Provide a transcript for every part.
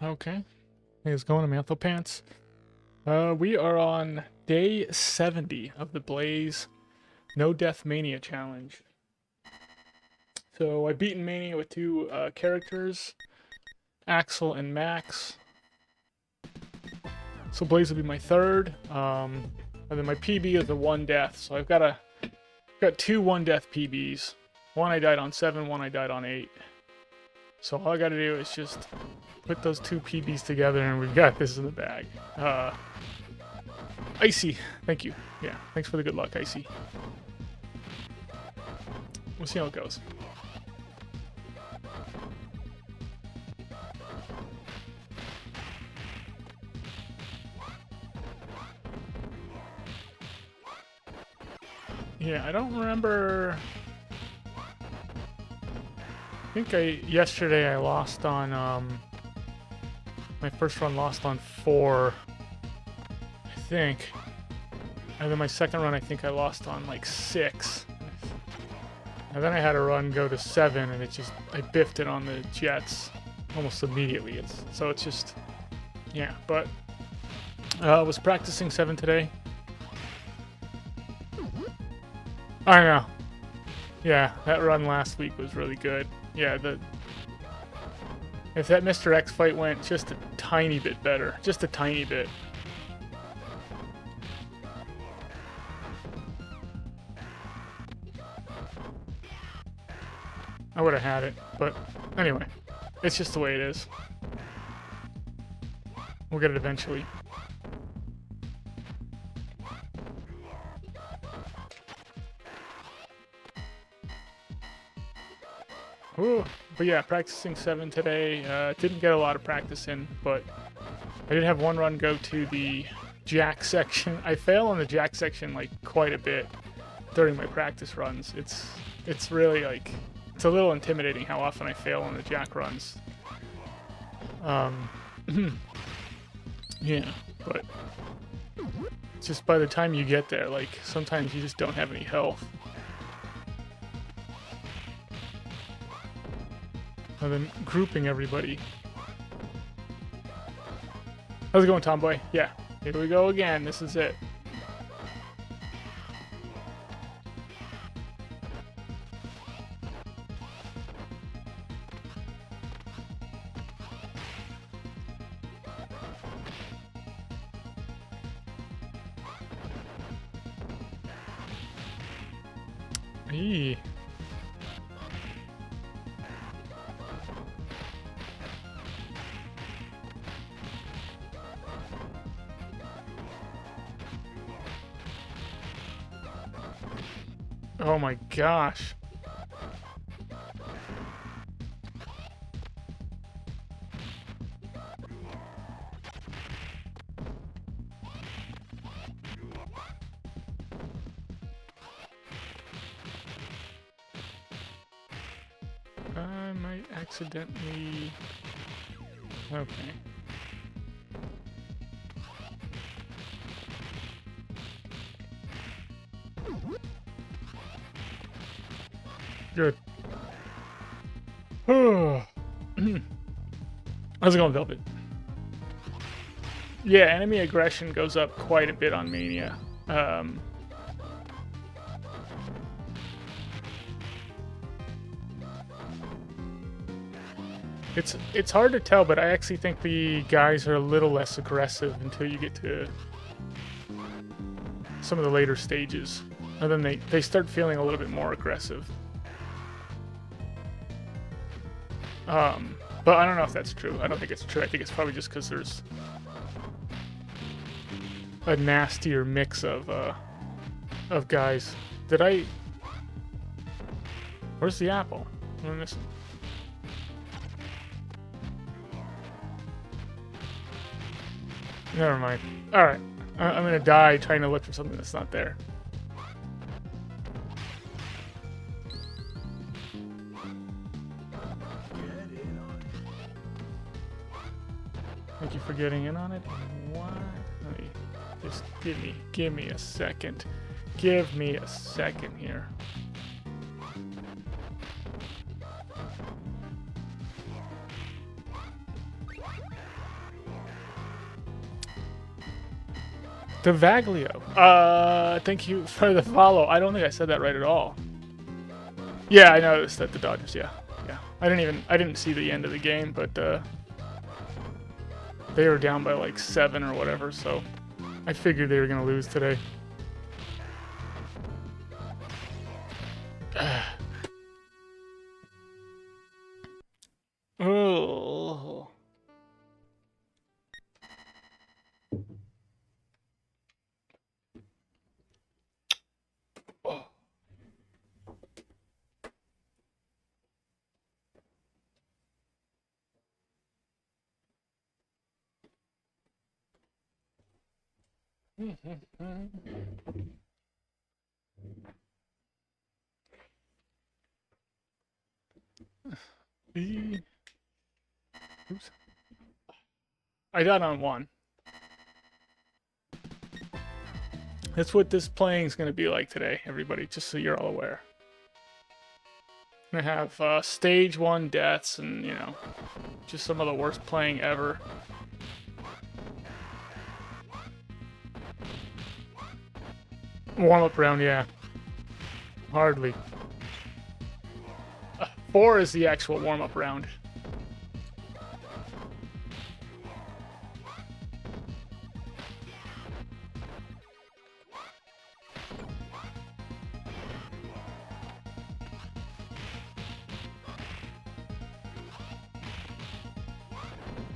Okay. Hey, it's going to Anthopants. We are on day 70 of the Blaze No Death Mania challenge. So I've beaten Mania with two characters, Axel and Max. So Blaze will be my third. And then my PB is the one death. So I've got two one death PBs. One I died on 7, one I died on 8. So all I gotta do is just put those two PBs together and we've got this in the bag. Icy, thank you. Yeah, thanks for the good luck, Icy. We'll see how it goes. Yeah, I don't remember. I think yesterday I lost on my first run lost on 4, I think, and then my second run I think I lost on like 6, and then I had a run go to 7 and I biffed it on the Jets almost immediately. It's just yeah, but I was practicing 7 today. I know. Yeah, that run last week was really good. Yeah, if that Mr. X fight went just a tiny bit better, just a tiny bit. I would have had it, but anyway, it's just the way it is. We'll get it eventually. Ooh, but yeah, practicing 7 today. Didn't get a lot of practice in, but I did have one run go to the jack section. I fail on the jack section like quite a bit during my practice runs. It's really like, it's a little intimidating how often I fail on the jack runs. Yeah, but just by the time you get there, like sometimes you just don't have any health. And then grouping everybody. How's it going, Tomboy? Yeah, here we go again. This is it. Eee. Oh my gosh. I might accidentally... Okay. Good. How's it going, Velvet? Yeah, enemy aggression goes up quite a bit on Mania. It's hard to tell, but I actually think the guys are a little less aggressive until you get to some of the later stages. And then they start feeling a little bit more aggressive. But I don't know if that's true. I don't think it's true. I think it's probably just because there's a nastier mix of guys. Where's the apple? I'm missing. Never mind. Alright. I'm gonna die trying to look for something that's not there. Thank you for getting in on it. What? Let me just give me a second. Give me a second here. Devaglio. Thank you for the follow. I don't think I said that right at all. Yeah, I noticed that the Dodgers. Yeah. I didn't see the end of the game, but they were down by like 7 or whatever, so I figured they were gonna lose today. Oh. Oops. I got on 1. That's what this playing is going to be like today, everybody, just so you're all aware. I'm going to have stage 1 deaths and, you know, just some of the worst playing ever. Warm-up round, yeah. Hardly. 4 is the actual warm-up round.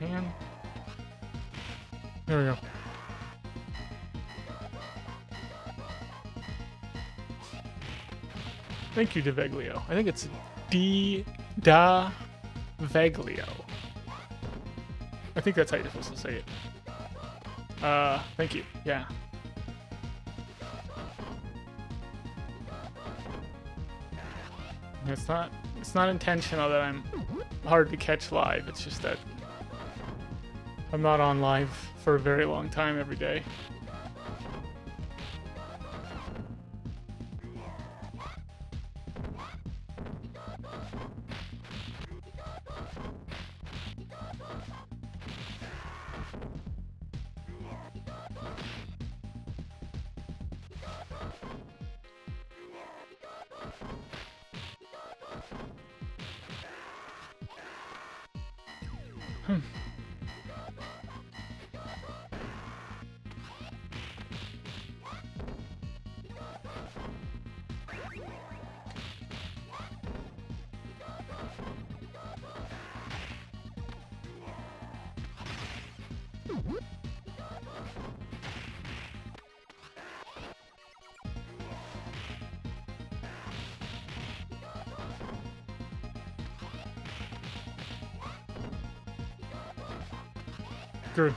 Man. There we go. Thank you, Devaglio. I think it's Veglio. I think that's how you're supposed to say it. Thank you. Yeah. It's not intentional that I'm hard to catch live. It's just that I'm not on live for a very long time every day. Good.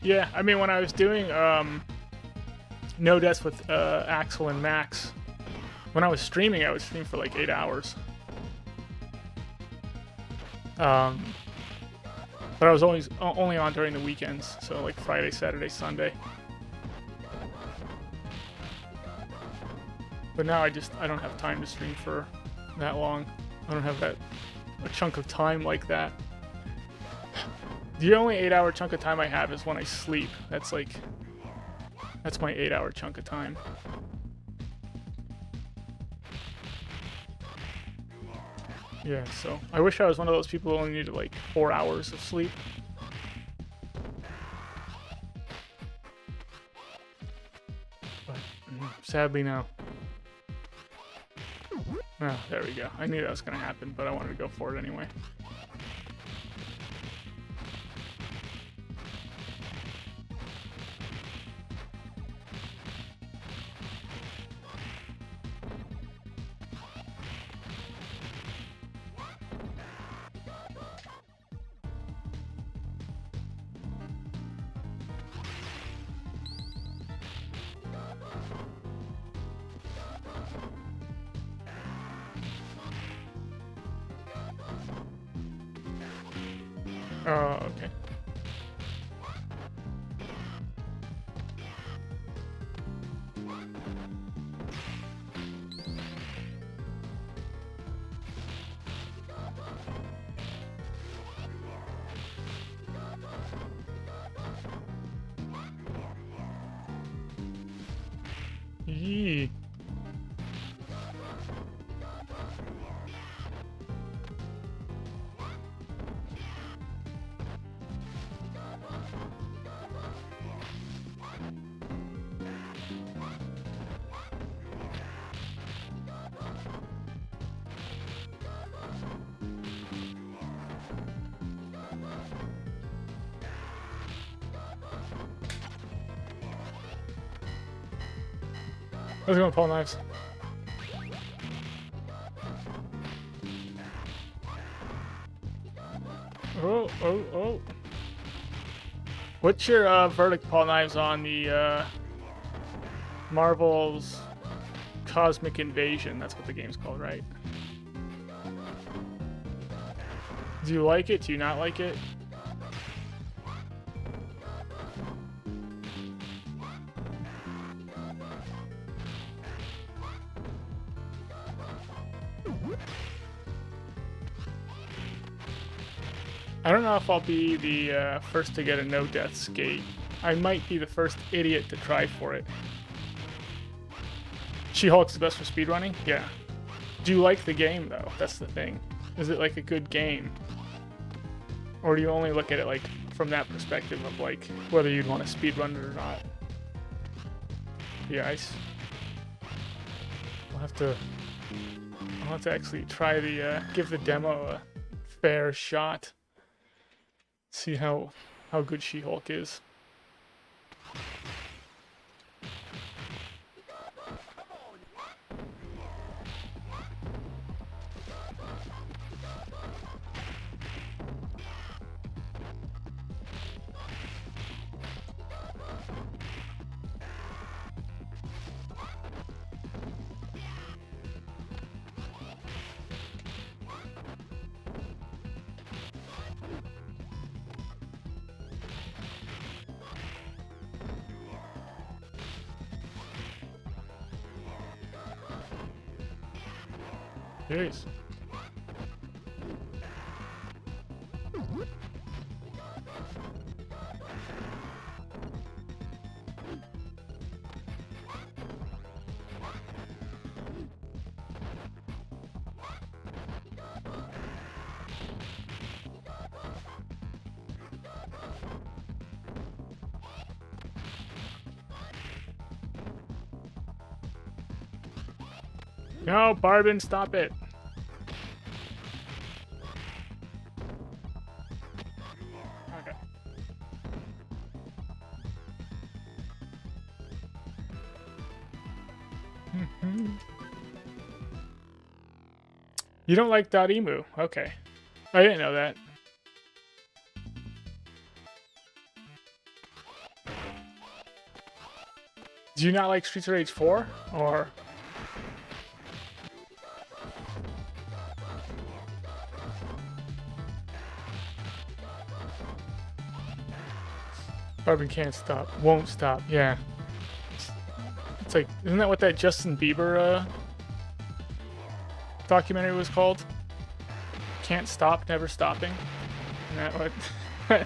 Yeah, I mean, when I was doing No Deaths with Axel and Max, when I was streaming, I would stream for like 8 hours. But I was always only on during the weekends, so like Friday, Saturday, Sunday. But now I don't have time to stream for that long. I don't have a chunk of time like that. The only 8-hour chunk of time I have is when I sleep. That's my 8-hour chunk of time. Yeah, so I wish I was one of those people who only needed like 4 hours of sleep. But sadly, no. Oh, there we go. I knew that was going to happen, but I wanted to go for it anyway. Yee. How's it going, Paul Knives? Oh. What's your verdict, Paul Knives, on the Marvel's Cosmic Invasion? That's what the game's called, right? Do you like it? Do you not like it? I don't know if I'll be the first to get a no-death skate. I might be the first idiot to try for it. She-Hulk's the best for speedrunning? Yeah. Do you like the game, though? That's the thing. Is it like a good game? Or do you only look at it like from that perspective of like whether you'd want to speedrun it or not? Yeah, I'll have to actually try the give the demo a fair shot. See how good She-Hulk is. Jeez. No, Barbin, stop it. Okay. You don't like .emu? Okay. I didn't know that. Do you not like Streets of Rage 4? Or... Barbin can't stop. Won't stop. Yeah. It's like, isn't that what that Justin Bieber documentary was called? Can't Stop, Never Stopping? Isn't that what?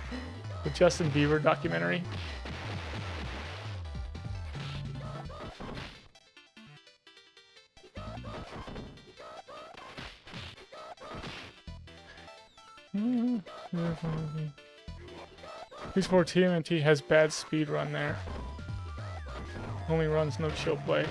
The Justin Bieber documentary? Who's for TMNT has bad speed run there. Only runs, no chill play.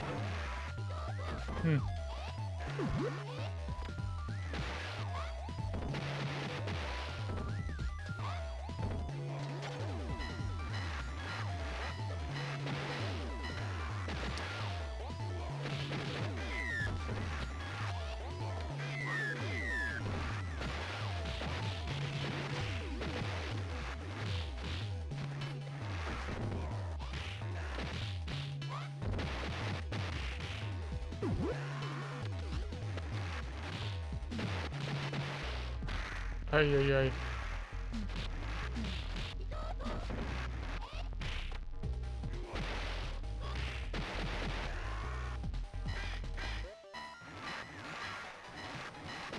Ay.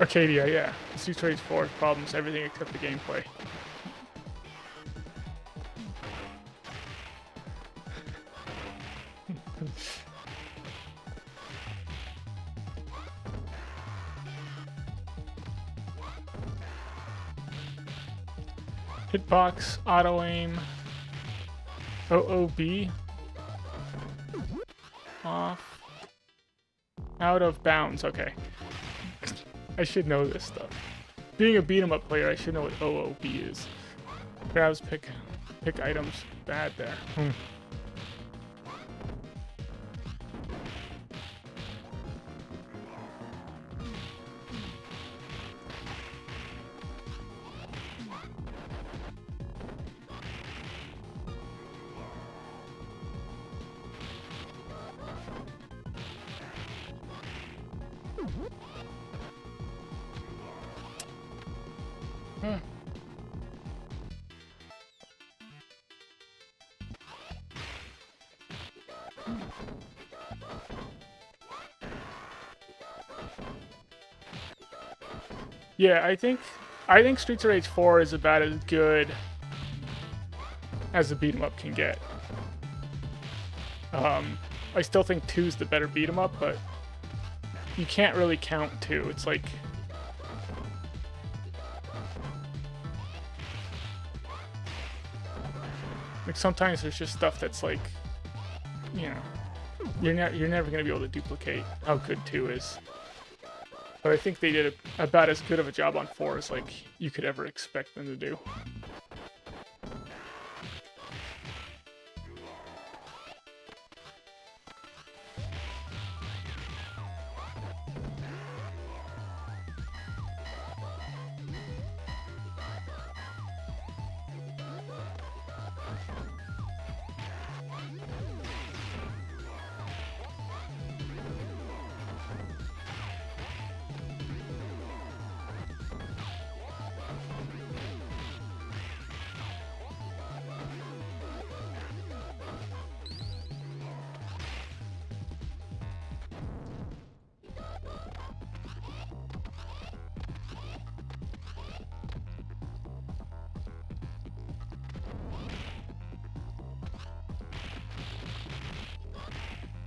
Arcadia, yeah. Streets of Rage 4 problems, everything except the gameplay. Hitbox, auto aim, OOB, off, out of bounds. Okay, I should know this stuff. Being a beat 'em up player, I should know what OOB is. Grabs, pick items. Bad there. Yeah, I think Streets of Rage 4 is about as good as a beat 'em up can get. I still think 2's the better beat 'em up, but you can't really count 2. It's like sometimes there's just stuff that's like, you know, you're never gonna be able to duplicate how good 2 is. But I think they did about as good of a job on 4 as like you could ever expect them to do.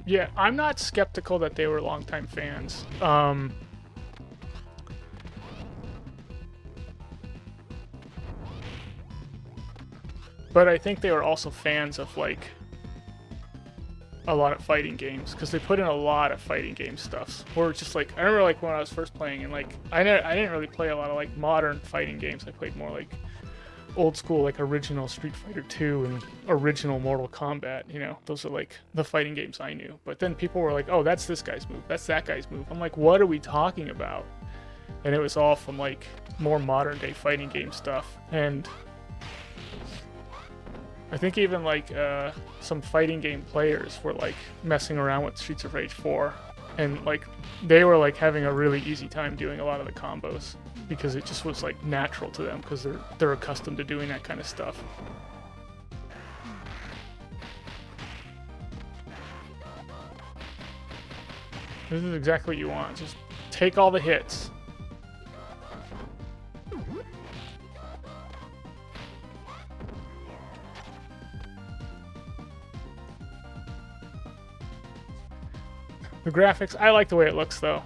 Yeah, I'm not skeptical that they were longtime fans. But I think they were also fans of like a lot of fighting games because they put in a lot of fighting game stuff. Or just like I remember like when I was first playing and like I didn't really play a lot of like modern fighting games. I played more like old school, like original Street Fighter 2 and original Mortal Kombat. You know, those are like the fighting games I knew. But then people were like, "Oh, that's this guy's move. That's that guy's move." I'm like, "What are we talking about?" And it was all from like more modern day fighting game stuff. And I think even like some fighting game players were like messing around with Streets of Rage 4, and like they were like having a really easy time doing a lot of the combos because it just was like natural to them because they're accustomed to doing that kind of stuff. This is exactly what you want. Just take all the hits. The graphics, I like the way it looks though.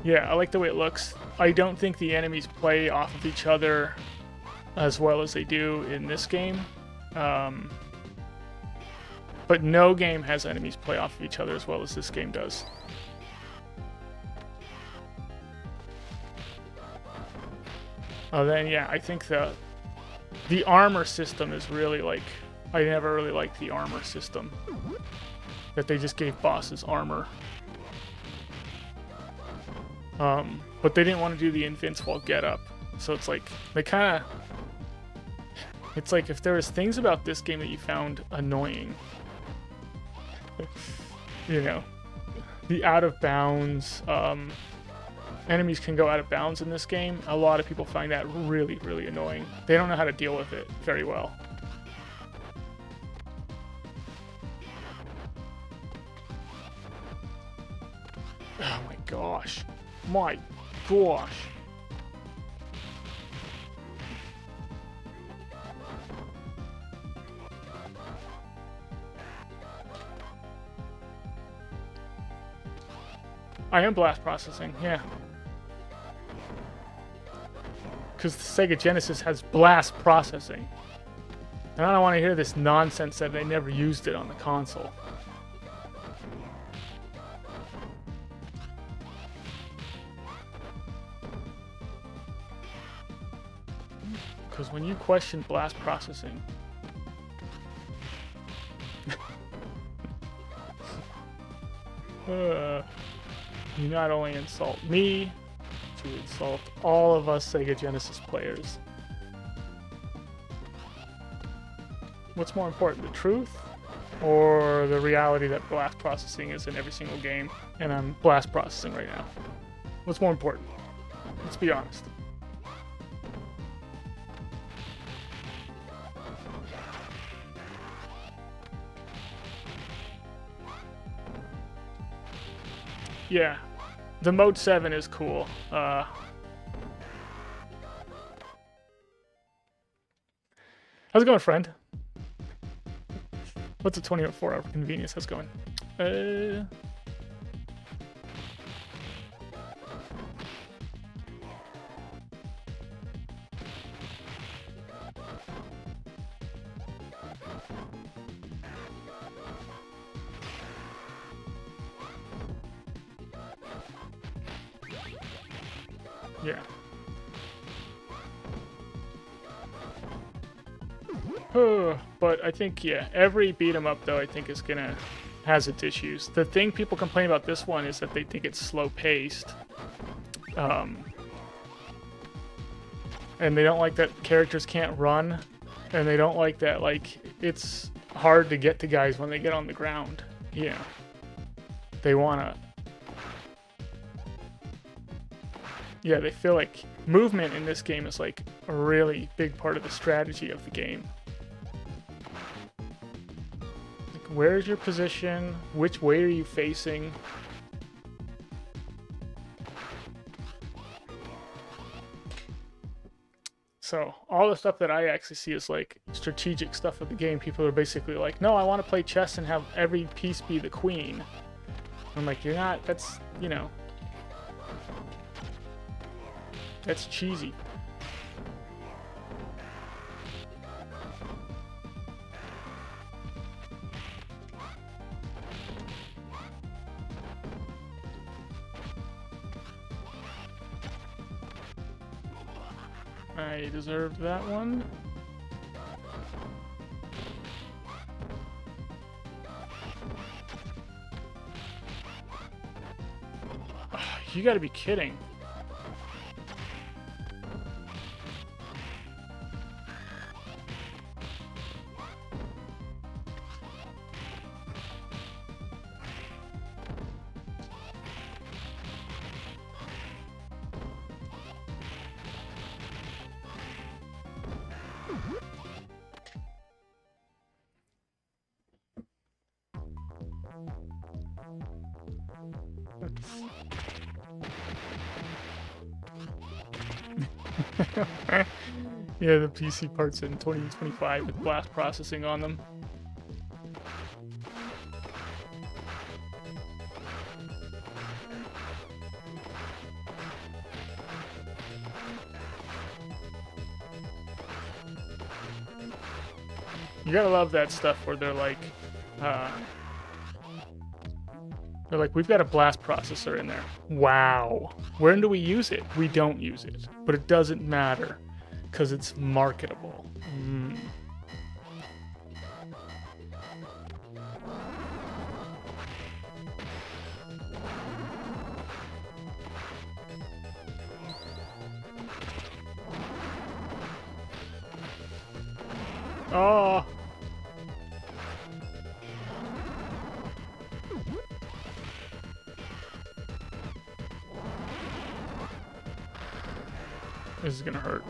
Yeah, I like the way it looks. I don't think the enemies play off of each other as well as they do in this game. But no game has enemies play off of each other as well as this game does. Oh, then yeah, I think the armor system is really like, I never really liked the armor system. That they just gave bosses armor. But they didn't want to do the invincible getup. So it's like, they kind of... It's like if there was things about this game that you found annoying. You know, the out of bounds, enemies can go out of bounds in this game. A lot of people find that really, really annoying. They don't know how to deal with it very well. Oh my gosh. My gosh. I am blast processing, yeah. because the Sega Genesis has blast processing. And I don't want to hear this nonsense that they never used it on the console. Because when you question blast processing, you not only insult me, you insult all of us Sega Genesis players. What's more important, the truth or the reality that blast processing is in every single game, and I'm blast processing right now? What's more important? Let's be honest. Yeah, the Mode 7 is cool. How's it going, friend? What's a 24-hour convenience? How's it going? Yeah. But I think, yeah, every beat 'em up though I think has its issues. The thing people complain about this one is that they think it's slow paced. And they don't like that characters can't run, and they don't like that it's hard to get to guys when they get on the ground. Yeah. They wanna they feel like movement in this game is like a really big part of the strategy of the game. Like, where's your position? Which way are you facing? So all the stuff that I actually see is like strategic stuff of the game. People are basically like, no, I want to play chess and have every piece be the queen. I'm like, you're not, that's, that's cheesy. I deserved that one. You gotta be kidding. Yeah, the PC parts in 2025 with blast processing on them. You gotta love that stuff where they're like, we've got a blast processor in there. Wow. When do we use it? We don't use it. But it doesn't matter, because it's marketable. Oh. This is gonna hurt.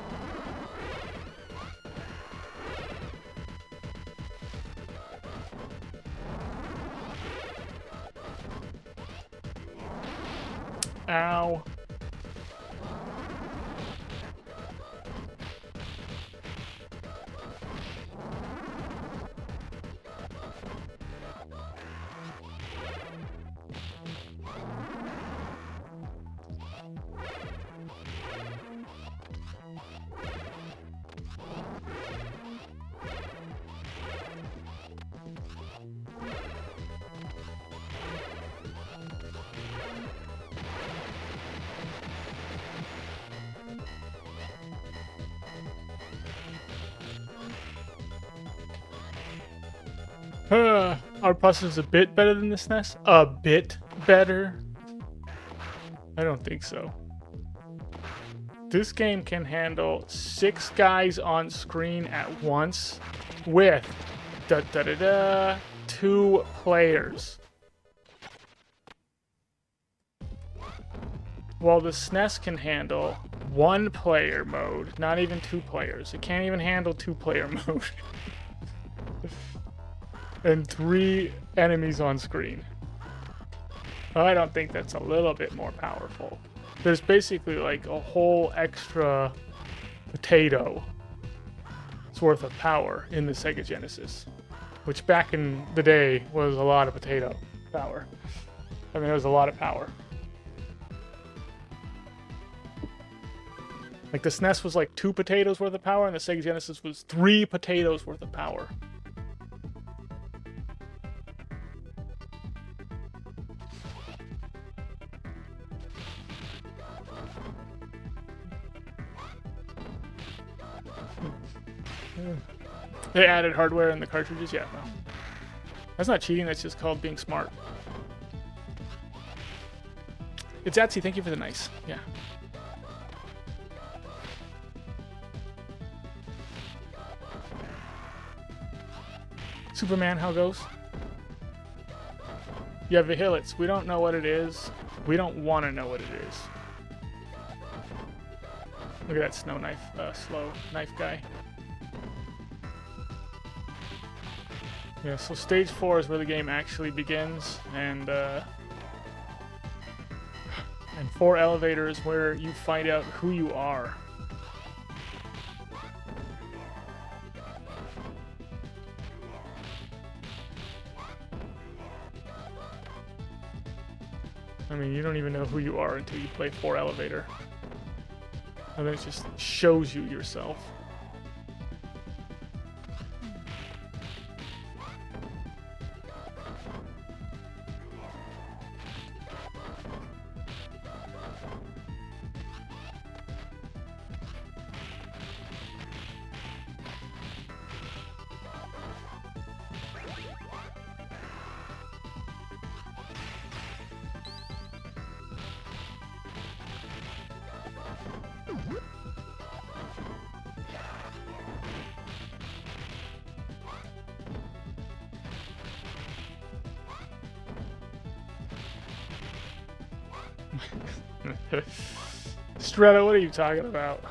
Ow. Our processor is a bit better than the SNES. A bit better? I don't think so. This game can handle 6 guys on screen at once with 2 players. While the SNES can handle 1 player mode, not even 2 players. It can't even handle 2 player mode. And 3 enemies on screen. I don't think that's a little bit more powerful. There's basically like a whole extra potato worth of power in the Sega Genesis, which back in the day was a lot of potato power. I mean, it was a lot of power. Like the SNES was like 2 potatoes worth of power, and the Sega Genesis was 3 potatoes worth of power. They added hardware in the cartridges? Yeah, no. That's not cheating, that's just called being smart. It's Atsy, thank you for the nice. Yeah. Superman, how goes? Yeah, Vihilitz, we don't know what it is. We don't want to know what it is. Look at that snow knife, slow knife guy. Yeah, so stage 4 is where the game actually begins, and 4 elevators where you find out who you are. I mean, you don't even know who you are until you play 4 elevator. And then it just shows you yourself. Strata, what are you talking about?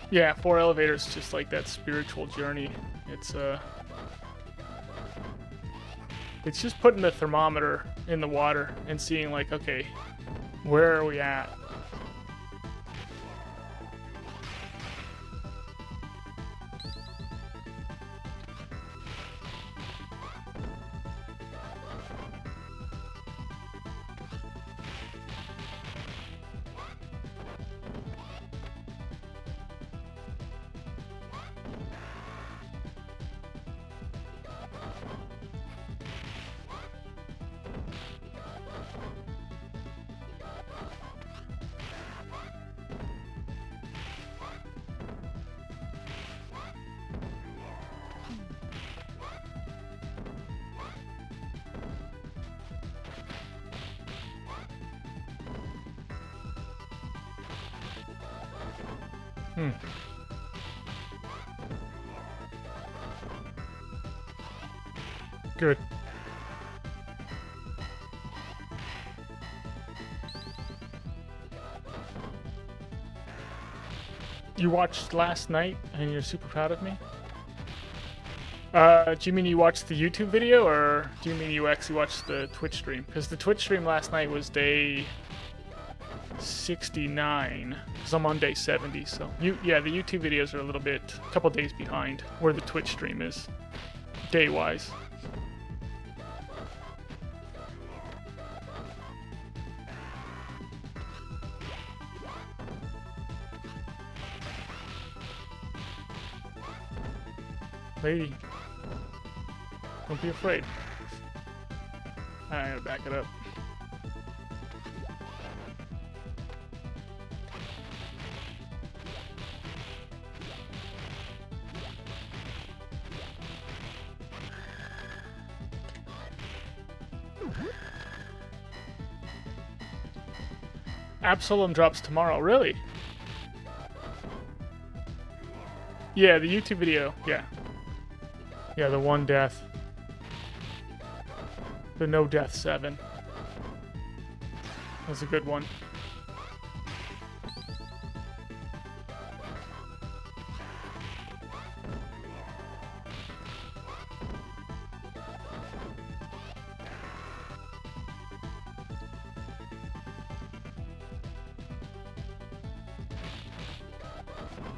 Yeah, 4 elevators, just like that spiritual journey. It's just putting the thermometer in the water and seeing like, okay, where are we at? Good. You watched last night and you're super proud of me? Do you mean you watched the YouTube video, or do you mean you actually watched the Twitch stream? Because the Twitch stream last night was day 69, because I'm on day 70, so yeah, the YouTube videos are a couple days behind where the Twitch stream is, day-wise. Lady, don't be afraid. I gotta back it up. Absalom drops tomorrow. Really? Yeah, the YouTube video. Yeah. Yeah, the one death. The no death 7. That's a good one.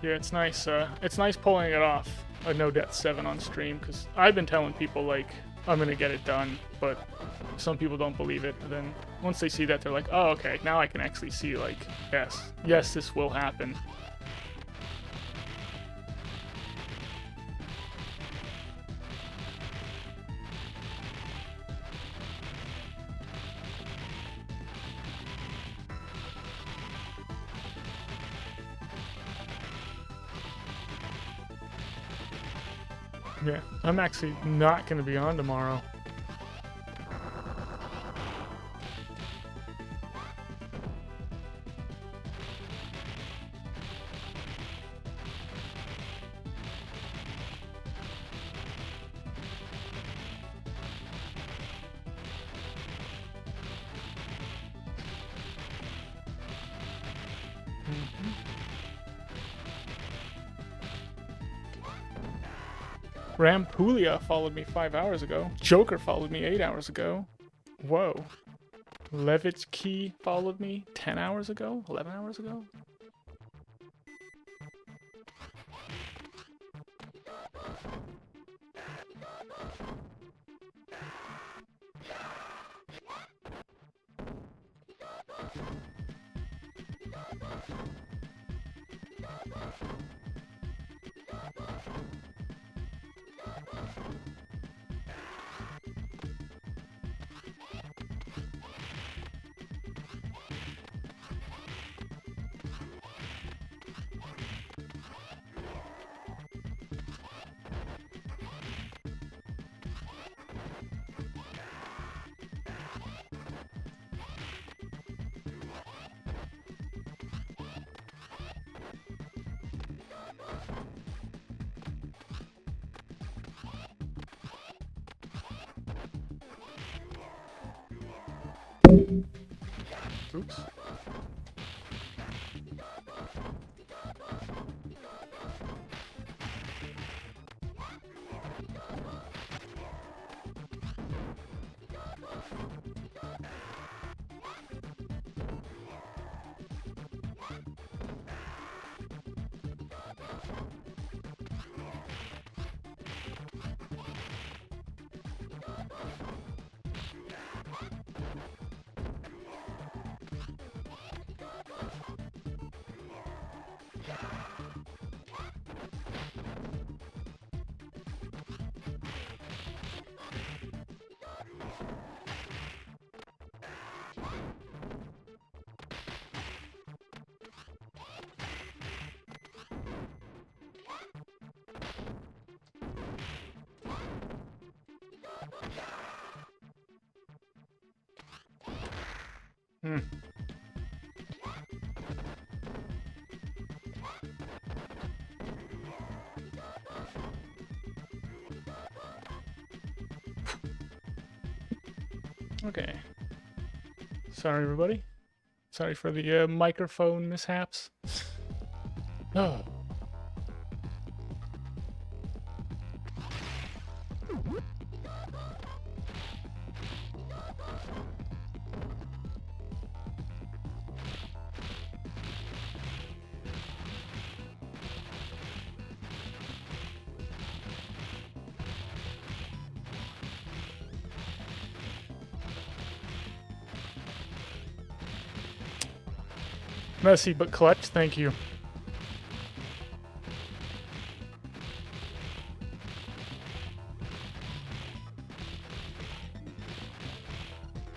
Yeah, it's nice. It's nice pulling it off, a no death 7 on stream, because I've been telling people like I'm gonna get it done, but some people don't believe it. And then once they see that, they're like, "Oh, okay, now I can actually see like, yes, this will happen." Yeah, I'm actually not gonna be on tomorrow. Rampulia followed me 5 hours ago. Joker followed me 8 hours ago. Whoa. Levitsky followed me 10 hours ago? 11 hours ago? Oops. Okay. Sorry, everybody. Sorry for the microphone mishaps. Oh. Messy but clutch, thank you.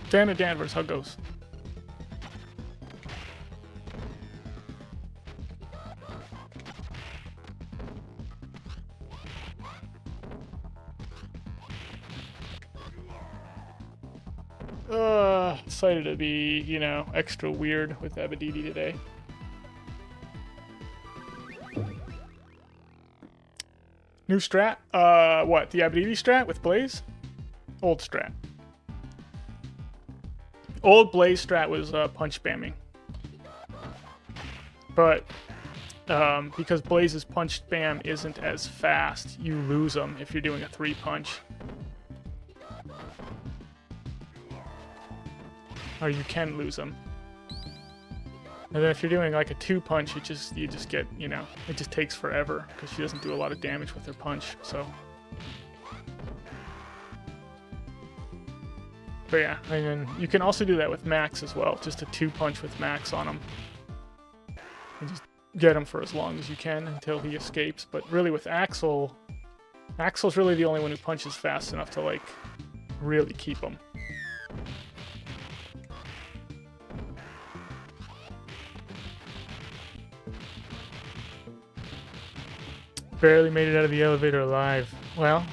Dana Danvers, how goes? decided to be, you know, extra weird with Abadidi today. New strat? What? The Abadidi strat with Blaze? Old strat. Old Blaze strat was punch spamming. But because Blaze's punch spam isn't as fast, you lose them if you're doing a 3-punch. Or you can lose them. And then if you're doing like a 2-punch, you just get, you know, it just takes forever because she doesn't do a lot of damage with her punch, so. But yeah, and then you can also do that with Max as well, just a 2-punch with Max on him. And just get him for as long as you can until he escapes. But really with Axel, Axel's really the only one who punches fast enough to like really keep him. Barely made it out of the elevator alive. Well,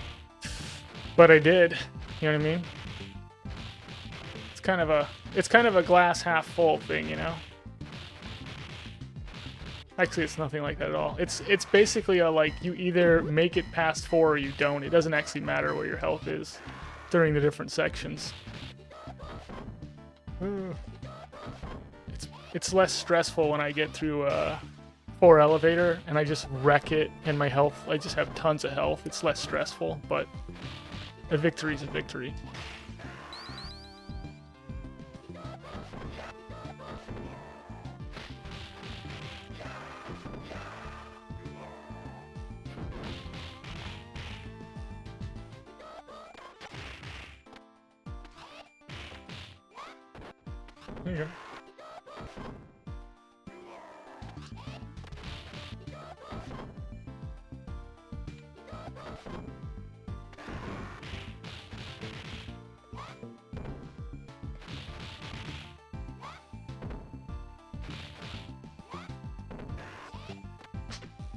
but I did. You know what I mean? It's kind of a glass half full thing, you know? Actually, it's nothing like that at all. It's basically a like you either make it past 4 or you don't. It doesn't actually matter where your health is during the different sections. It's less stressful when I get through 4 elevator and I just wreck it and my health, I just have tons of health. It's less stressful, but a victory is a victory. There you go.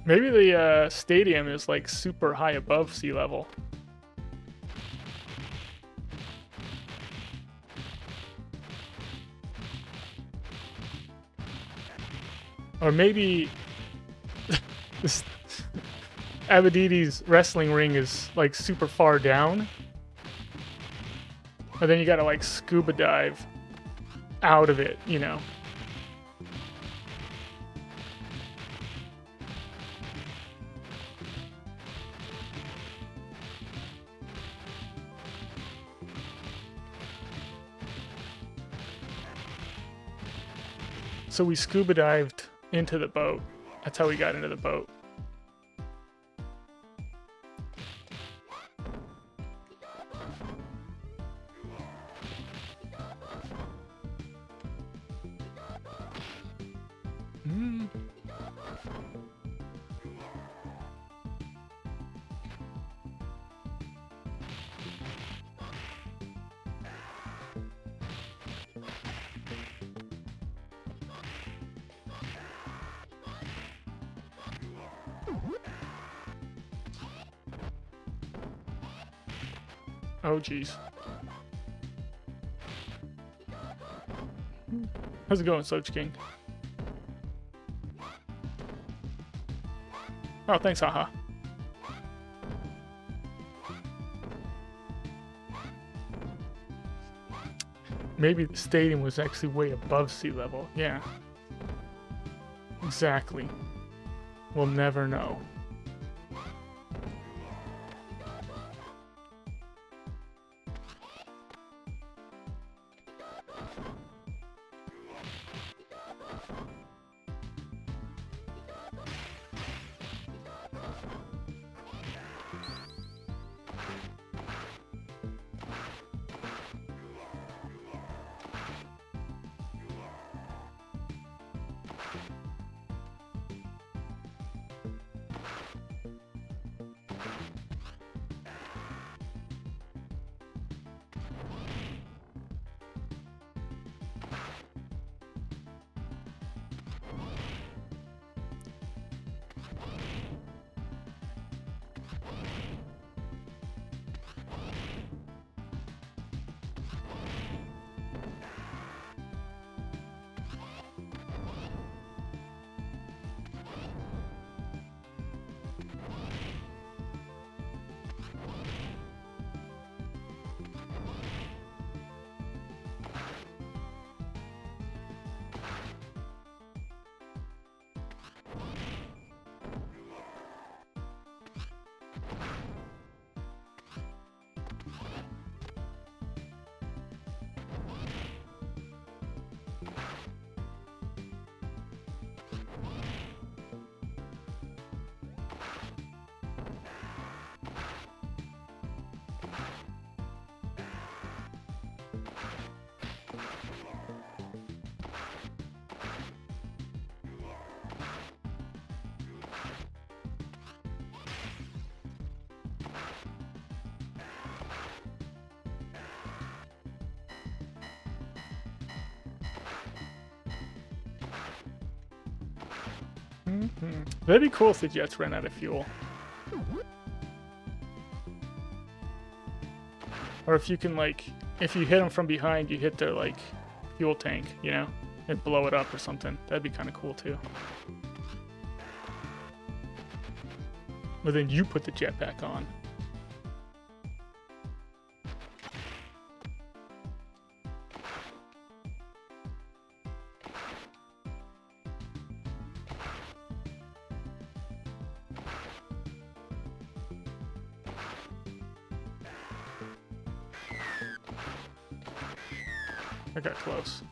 Maybe the stadium is like super high above sea level. Or maybe this Abadidi's wrestling ring is like super far down. And then you gotta like scuba dive out of it, you know. So we scuba dived into the boat. That's how we got into the boat. Oh, jeez. How's it going, Soch King? Oh, thanks, haha. Maybe the stadium was actually way above sea level. Yeah. Exactly. We'll never know. That'd be cool if the jets ran out of fuel. Or if you can, like, if you hit them from behind, you hit their, like, fuel tank, you know? And blow it up or something. That'd be kind of cool, too. But then you put the jetpack on. I got close.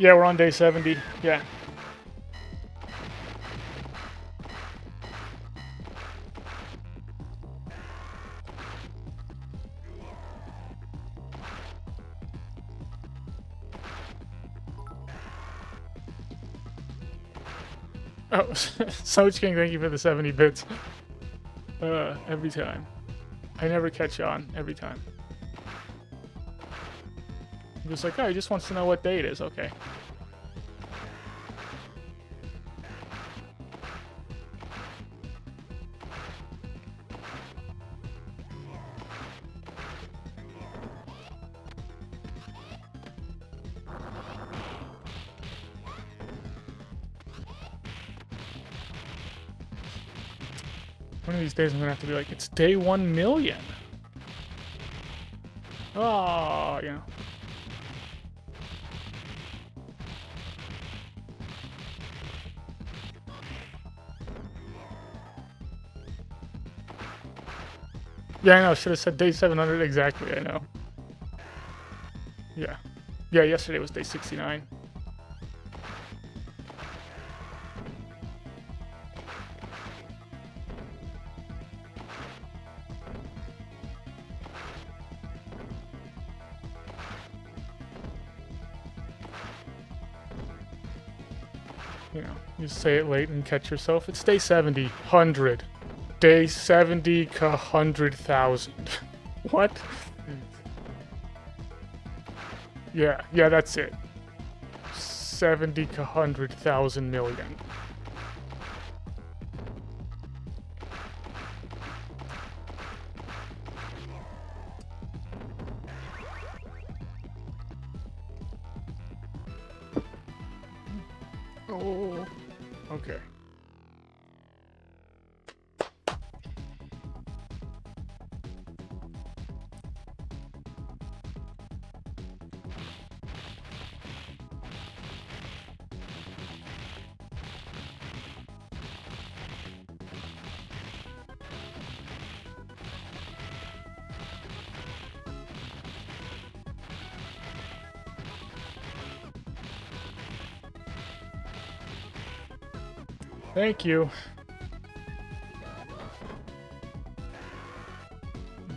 Yeah, we're on day 70. Yeah. Oh, Soch King, thank you for the 70 bits. Every time. I never catch on every time. I'm just like, oh, he just wants to know what day it is. Okay. One of these days I'm gonna have to be like, it's day 1 million. Oh, you know. Yeah, I know. Should have said day 700 exactly. I know. Yeah. Yeah, yesterday was day 69. You know, you say it late and catch yourself. It's day 70, 100. Day 70 ka 100,000. What? Yeah, that's it. 70 ka 100,000 million. Oh, okay. Thank you.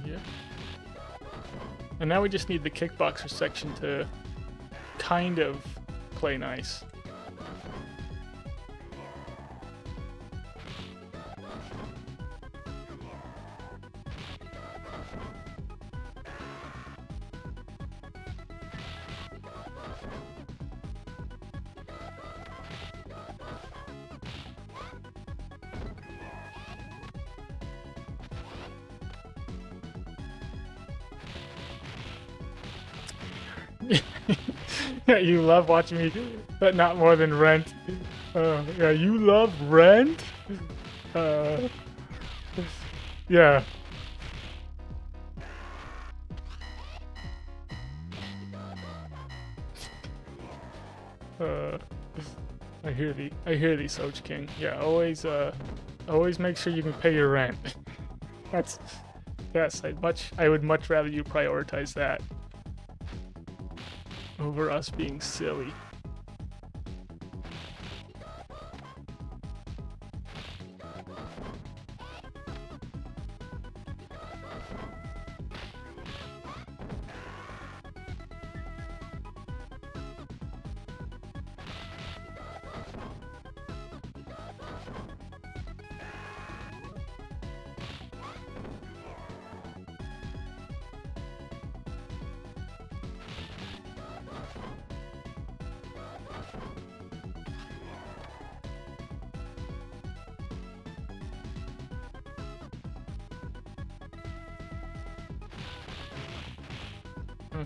Yeah. And now we just need the kickboxer section to kind of play nice. Yeah, you love watching me, but not more than Rent. Yeah, you love Rent? Yeah. I hear thee, Soch King. Yeah, always make sure you can pay your rent. Yes, I would much rather you prioritize that over us being silly.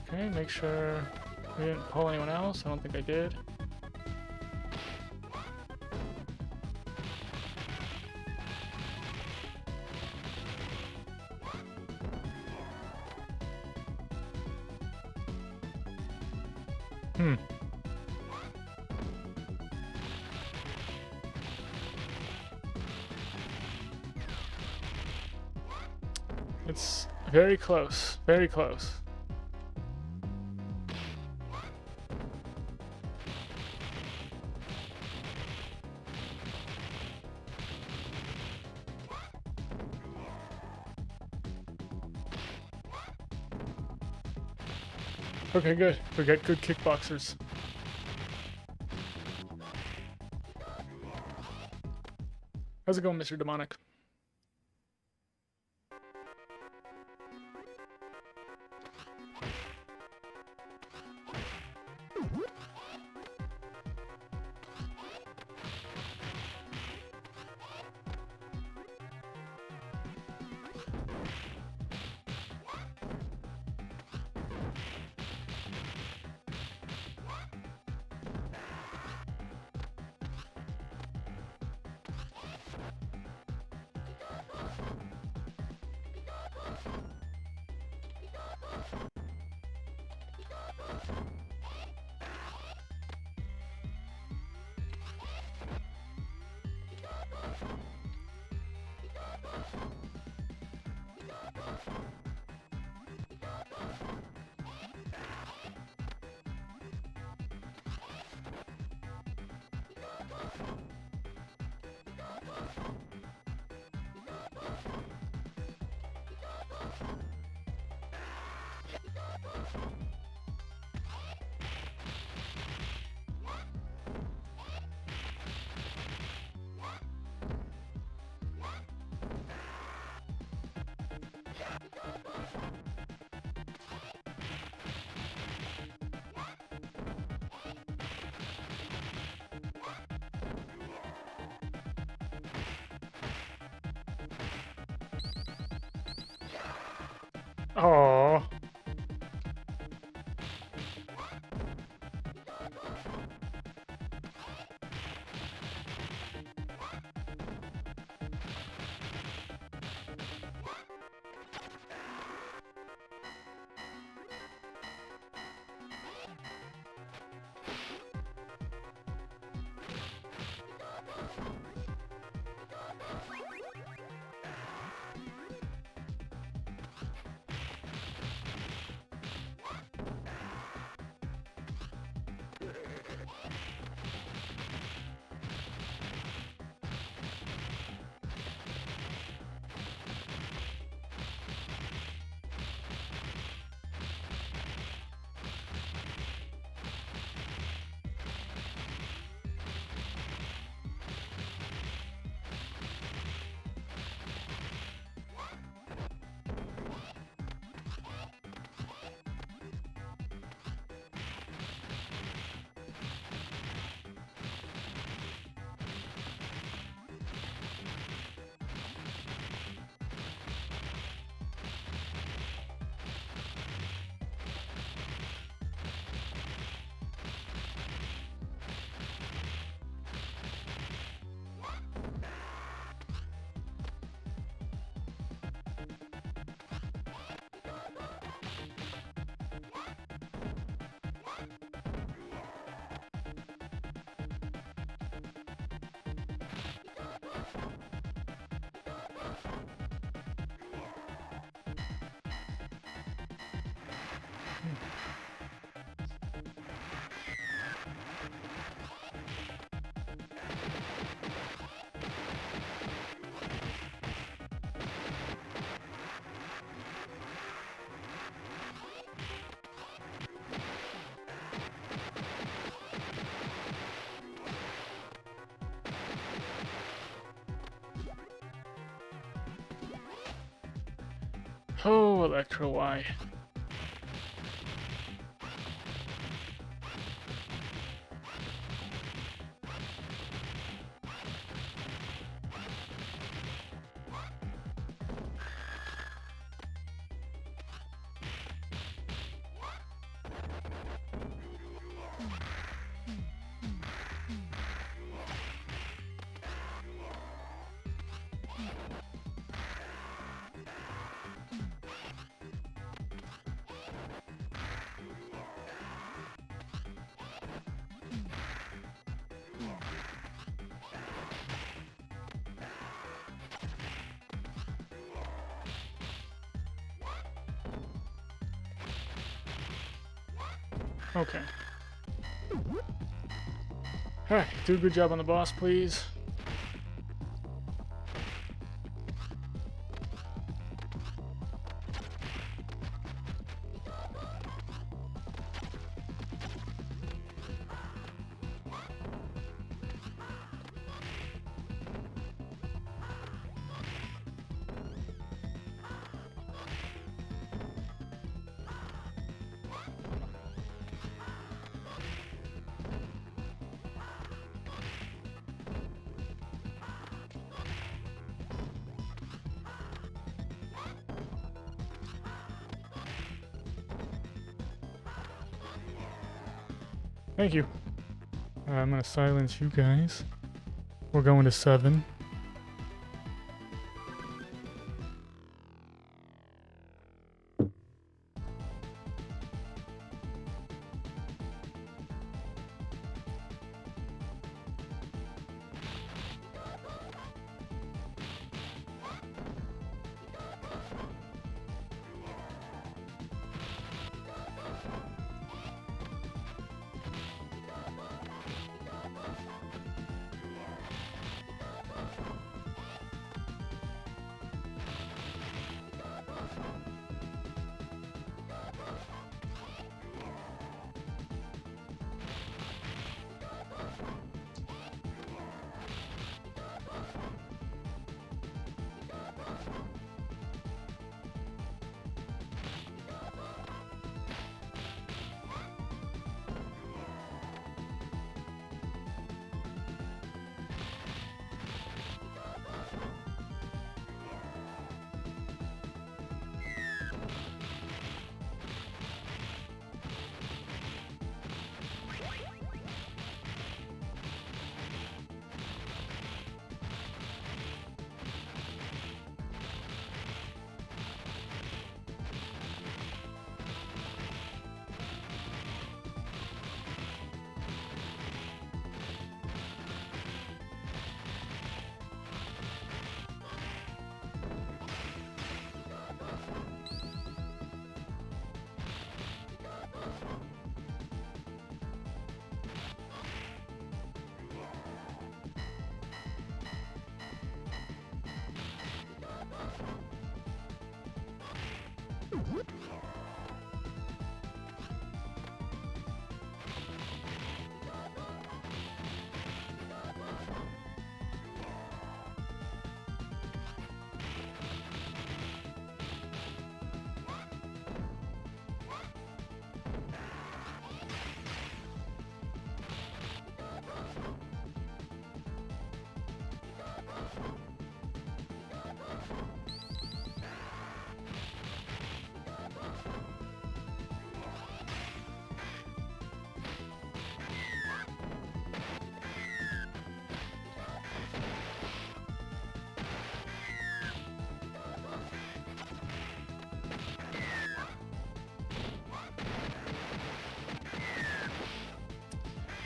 Okay, make sure we didn't pull anyone else. I don't think I did. It's very close. Very close. Okay, good. We got good kickboxers. How's it going, Mr. Demonic? Oh. Oh, Electro Y. Okay. Alright, do a good job on the boss, please. Thank you. I'm gonna silence you guys. We're going to 7.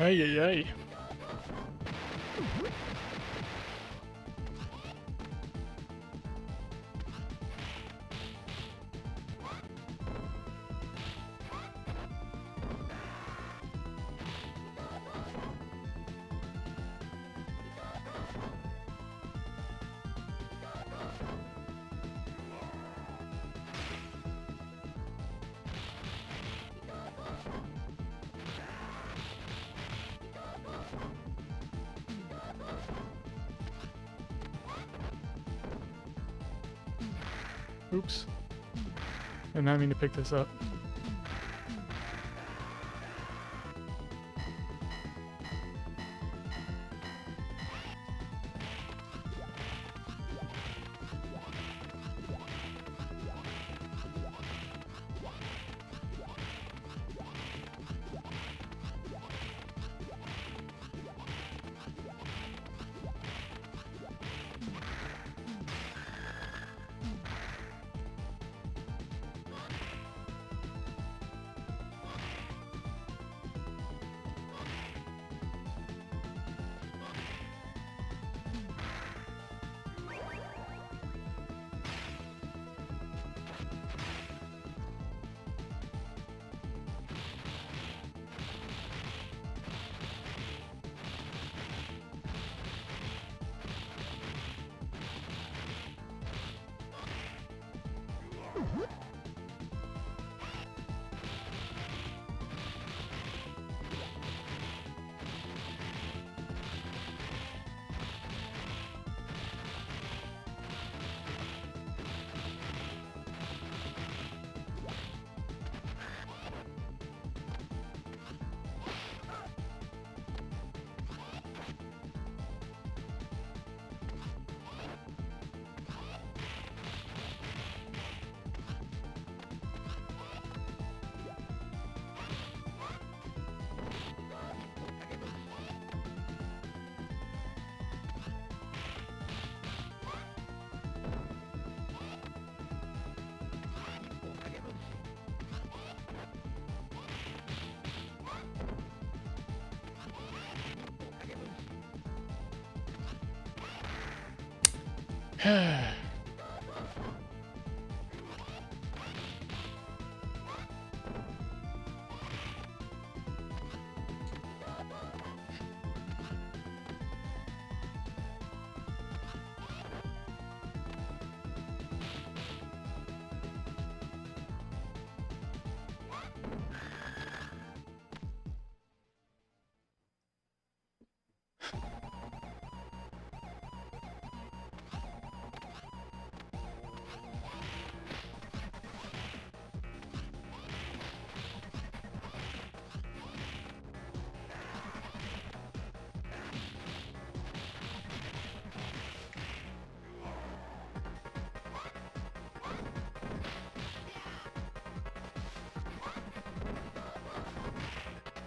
Ay, ay, ay. Oops. Did not mean to pick this up.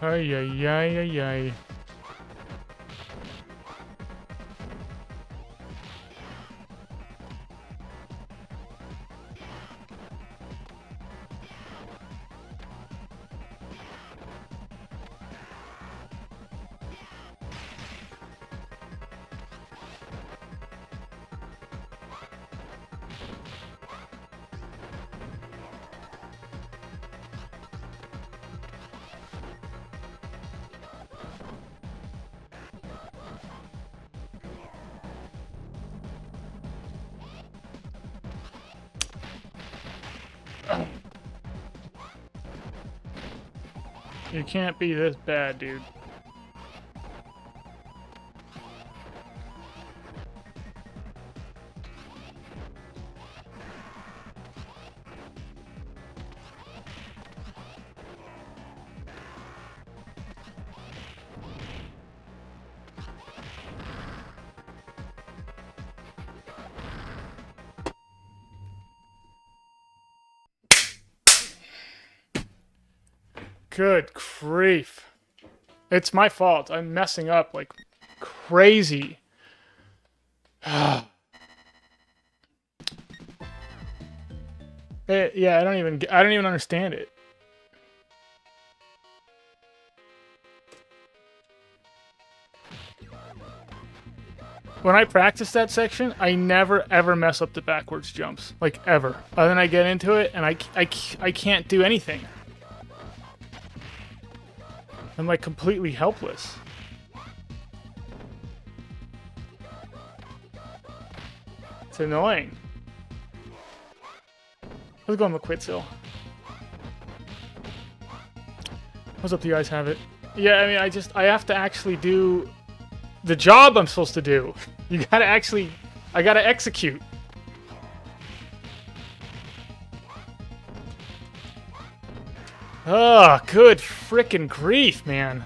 Ay, ay, ay, ay, ay. You can't be this bad, dude. Good grief. It's my fault. I'm messing up like crazy. Yeah, I don't even understand it. When I practice that section, I never ever mess up the backwards jumps, like ever. And then I get into it and I can't do anything. I'm like completely helpless. It's annoying. Let's go on McQuitzel. What's up, do you guys have it? Yeah, I mean, I have to actually do the job I'm supposed to do. I gotta execute. Oh, good frickin' grief, man.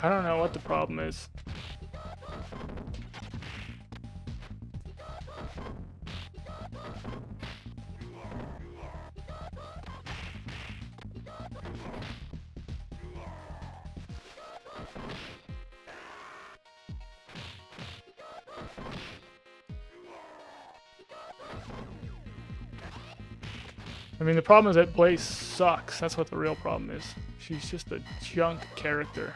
I don't know what the problem is. I mean, the problem is that Blaze sucks. That's what the real problem is. She's just a junk character.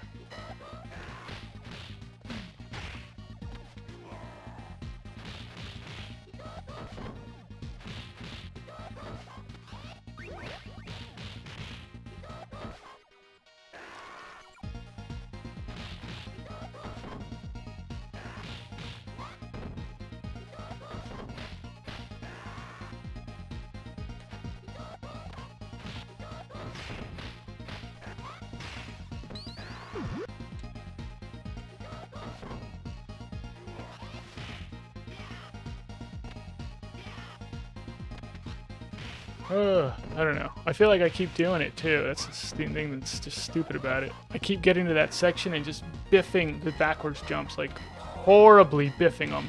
I don't know. I feel like I keep doing it too. That's the thing that's just stupid about it. I keep getting to that section and just biffing the backwards jumps, like horribly biffing them.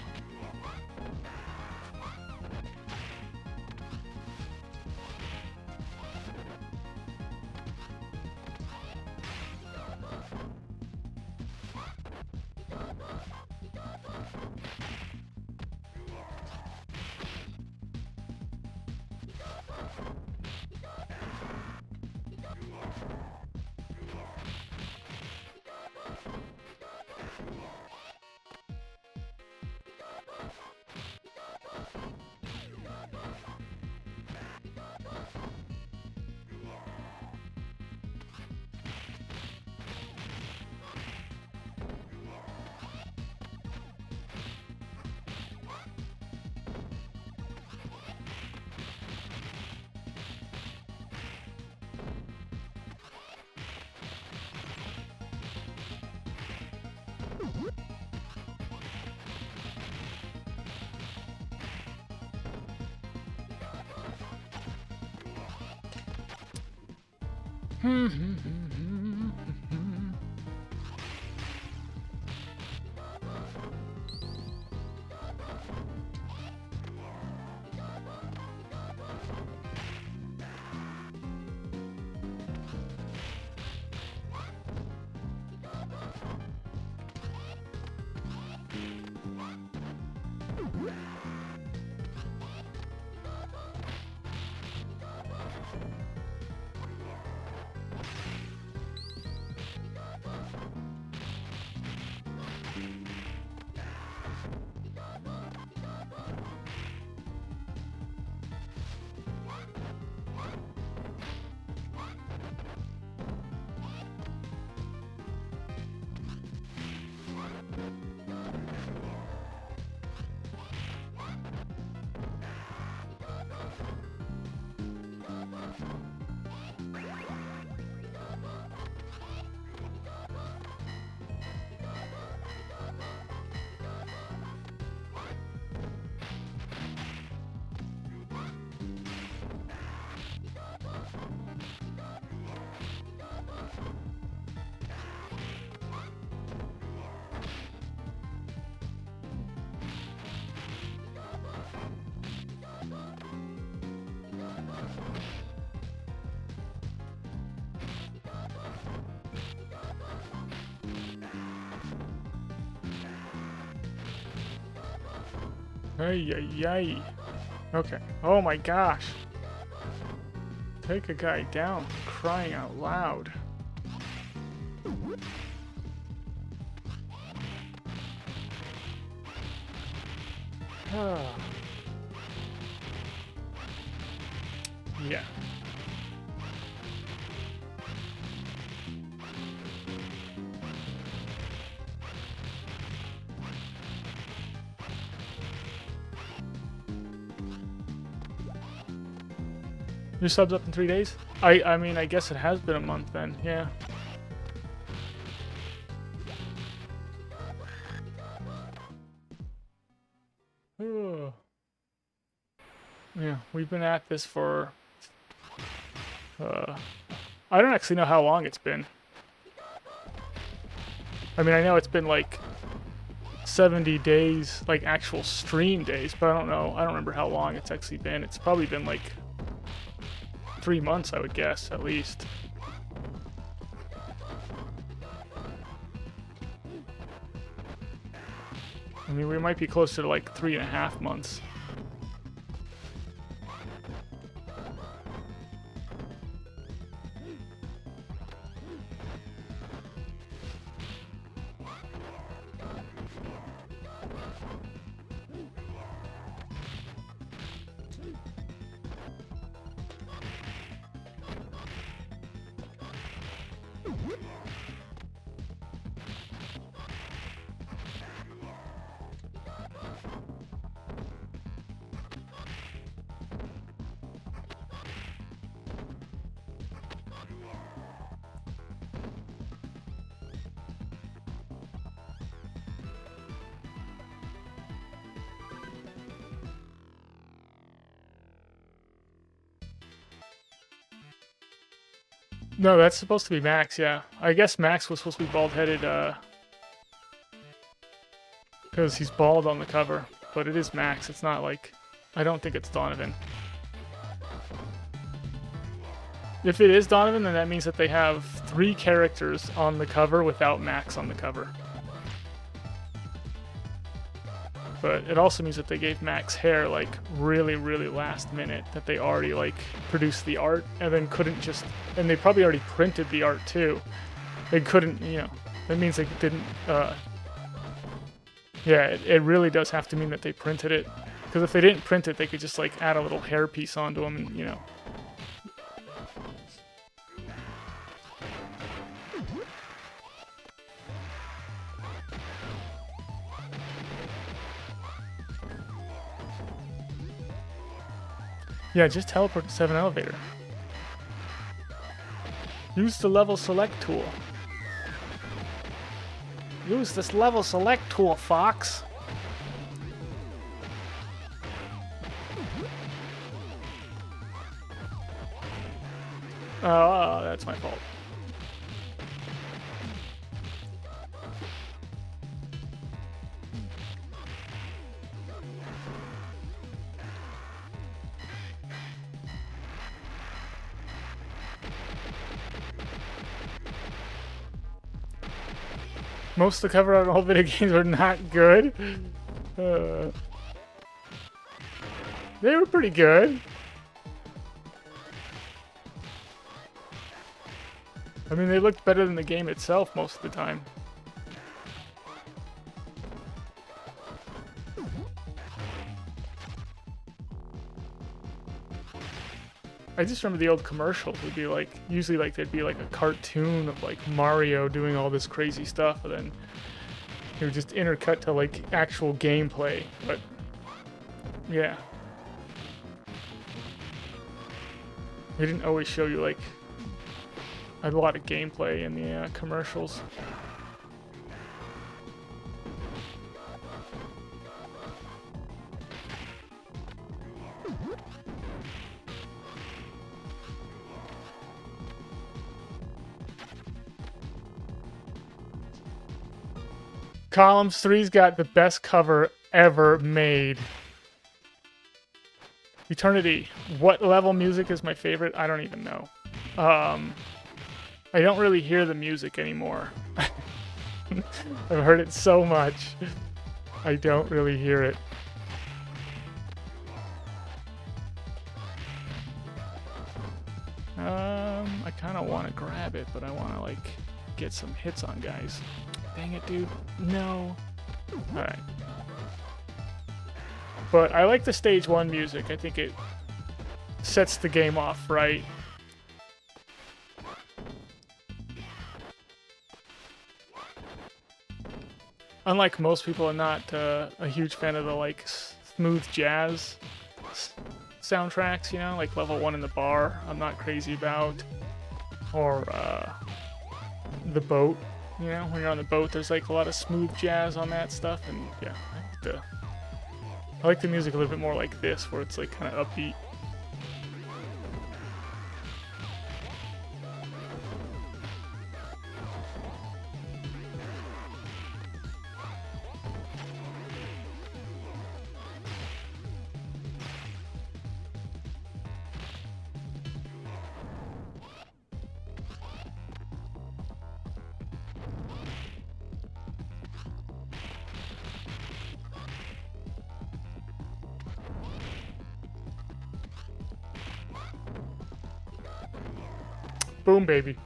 Ay, ay, ay. Okay. Oh my gosh. Take a guy down, crying out loud. Yeah. Your sub's up in 3 days? I mean, I guess it has been a month then, yeah. Yeah, we've been at this for... I don't actually know how long it's been. I mean, I know it's been like 70 days, like actual stream days, but I don't know. I don't remember how long it's actually been. It's probably been like 3 months, I would guess, at least. I mean, we might be closer to like 3.5 months. No, that's supposed to be Max, yeah. I guess Max was supposed to be bald-headed, because he's bald on the cover. But it is Max, it's not like... I don't think it's Donovan. If it is Donovan, then that means that they have 3 characters on the cover without Max on the cover. But it also means that they gave Max hair, like, really, really last minute. That they already, like, produced the art and then couldn't just... And they probably already printed the art, too. They couldn't, you know... That means they didn't, Yeah, it really does have to mean that they printed it. Because if they didn't print it, they could just, like, add a little hair piece onto them and, you know... Yeah, just teleport to 7 elevator. Use the level select tool. Use this level select tool, Fox. Oh, that's my fault. Most of the cover art in all video games are not good. They were pretty good. I mean, they looked better than the game itself most of the time. I just remember the old commercials would be like, usually like there'd be like a cartoon of like Mario doing all this crazy stuff, and then it would just intercut to like actual gameplay. But yeah, they didn't always show you like a lot of gameplay in the commercials. Columns 3's got the best cover ever made. Eternity. What level music is my favorite? I don't even know. I don't really hear the music anymore. I've heard it so much. I don't really hear it. I kind of want to grab it, but I want to like get some hits on guys. Dang it, dude. No. Alright. But I like the stage 1 music. I think it sets the game off right. Unlike most people, I'm not a huge fan of the like smooth jazz soundtracks, you know, like Level 1 in the Bar, I'm not crazy about. Or The Boat, you know, when you're on the boat, there's like a lot of smooth jazz on that stuff, and yeah, I like the music a little bit more like this, where it's like kind of upbeat. Boom, baby.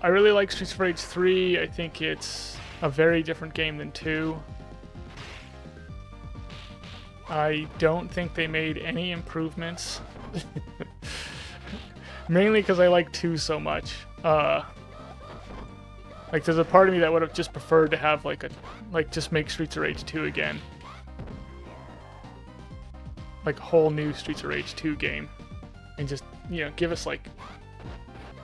I really like Streets of Rage 3. I think it's a very different game than 2. I don't think they made any improvements. Mainly because I like 2 so much. Like, there's a part of me that would have just preferred to have, just make Streets of Rage 2 again. Like, a whole new Streets of Rage 2 game. And just, you know, give us, like,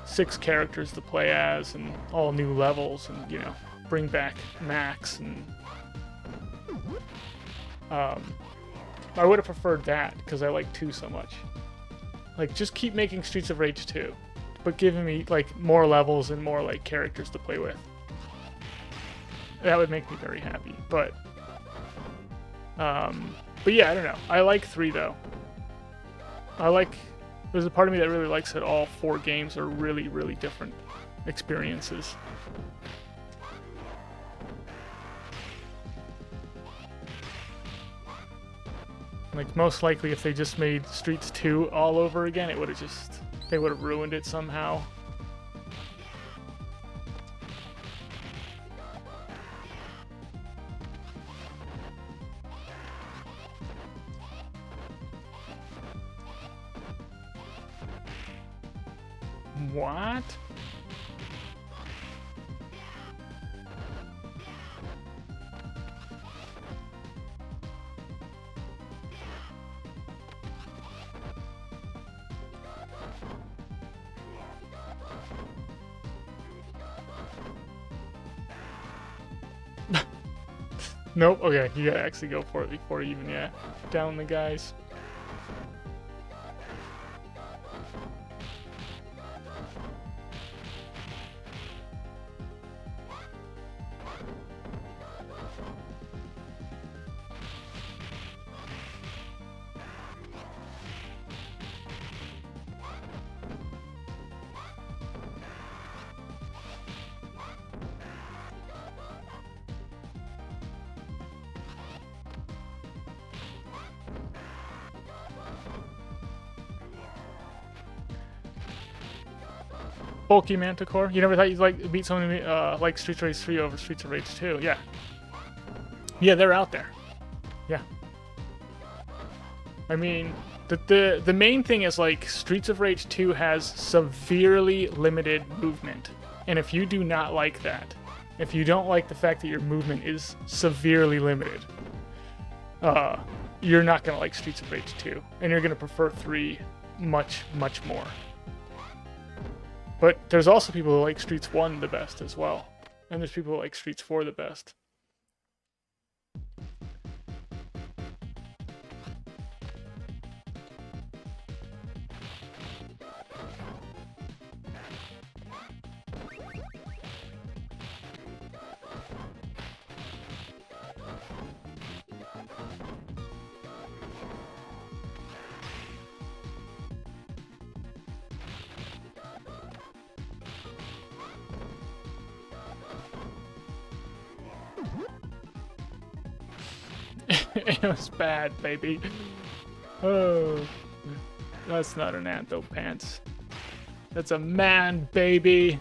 6 characters to play as, and all new levels, and, you know, bring back Max, and... I would have preferred that, because I like 2 so much. Like, just keep making Streets of Rage 2, but giving me, like, more levels and more, like, characters to play with. That would make me very happy, but yeah, I don't know. I like 3, though. There's a part of me that really likes that all 4 games are really, really different experiences. Like, most likely if they just made Streets 2 all over again, it would have just... they would have ruined it somehow. What? Nope, okay, you gotta actually go for it before you even, yeah, down the guys. Bulky Manticore? You never thought you'd like beat someone like Streets of Rage 3 over Streets of Rage 2? Yeah. Yeah, they're out there. Yeah. I mean, the main thing is, like, Streets of Rage 2 has severely limited movement. And if you do not like that, if you don't like the fact that your movement is severely limited, you're not going to like Streets of Rage 2. And you're going to prefer 3 much, much more. But there's also people who like Streets 1 the best as well. And there's people who like Streets 4 the best. It was bad, baby. Oh, that's not an Anthopants. That's a man, baby.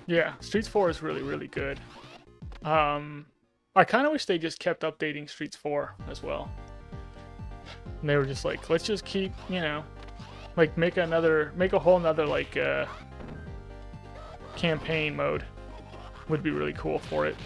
Yeah, Streets 4 is really, really good. I kind of wish they just kept updating Streets 4 as well. And they were just like, let's just keep, like make a whole nother like campaign mode would be really cool for it.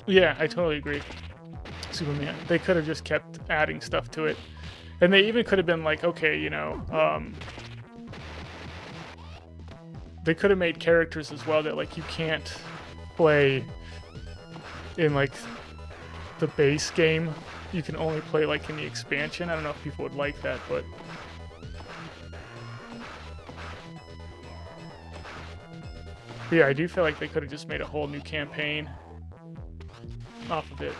Yeah, I totally agree. Superman. They could have just kept adding stuff to it. And they even could have been like, okay, they could have made characters as well that like you can't play in like the base game. You can only play like in the expansion. I don't know if people would like that, but yeah, I do feel like they could have just made a whole new campaign off of it.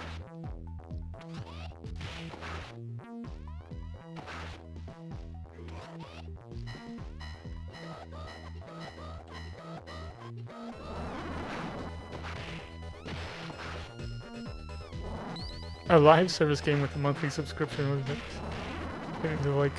A live service game with a monthly subscription was into like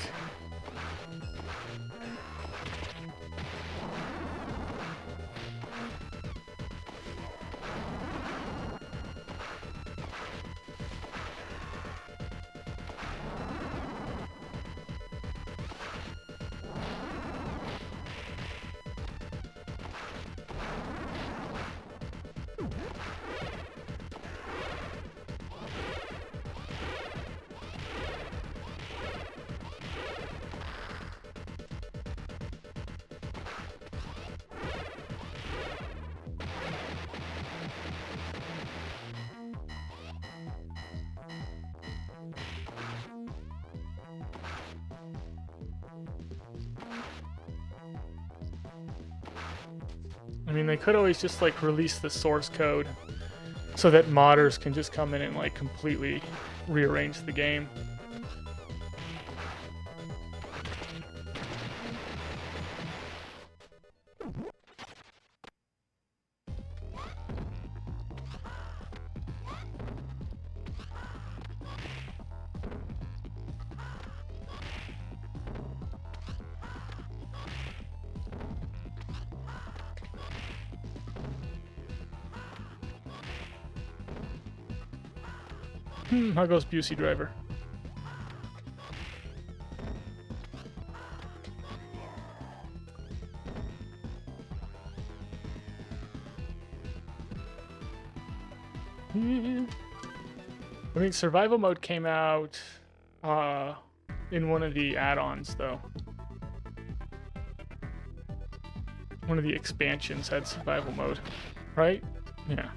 I mean, they could always just like release the source code so that modders can just come in and like completely rearrange the game. How goes Busey Driver? I mean, survival mode came out in one of the add-ons, though. One of the expansions had survival mode, right? Yeah.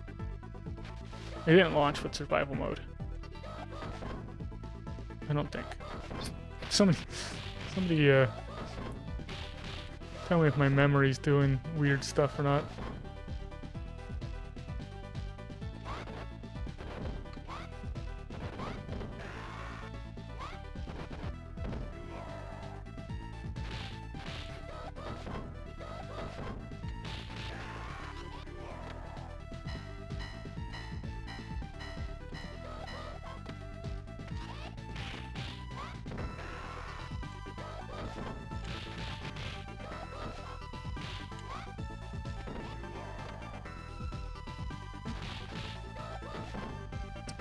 It didn't launch with survival mode. I don't think. Somebody tell me if my memory's doing weird stuff or not.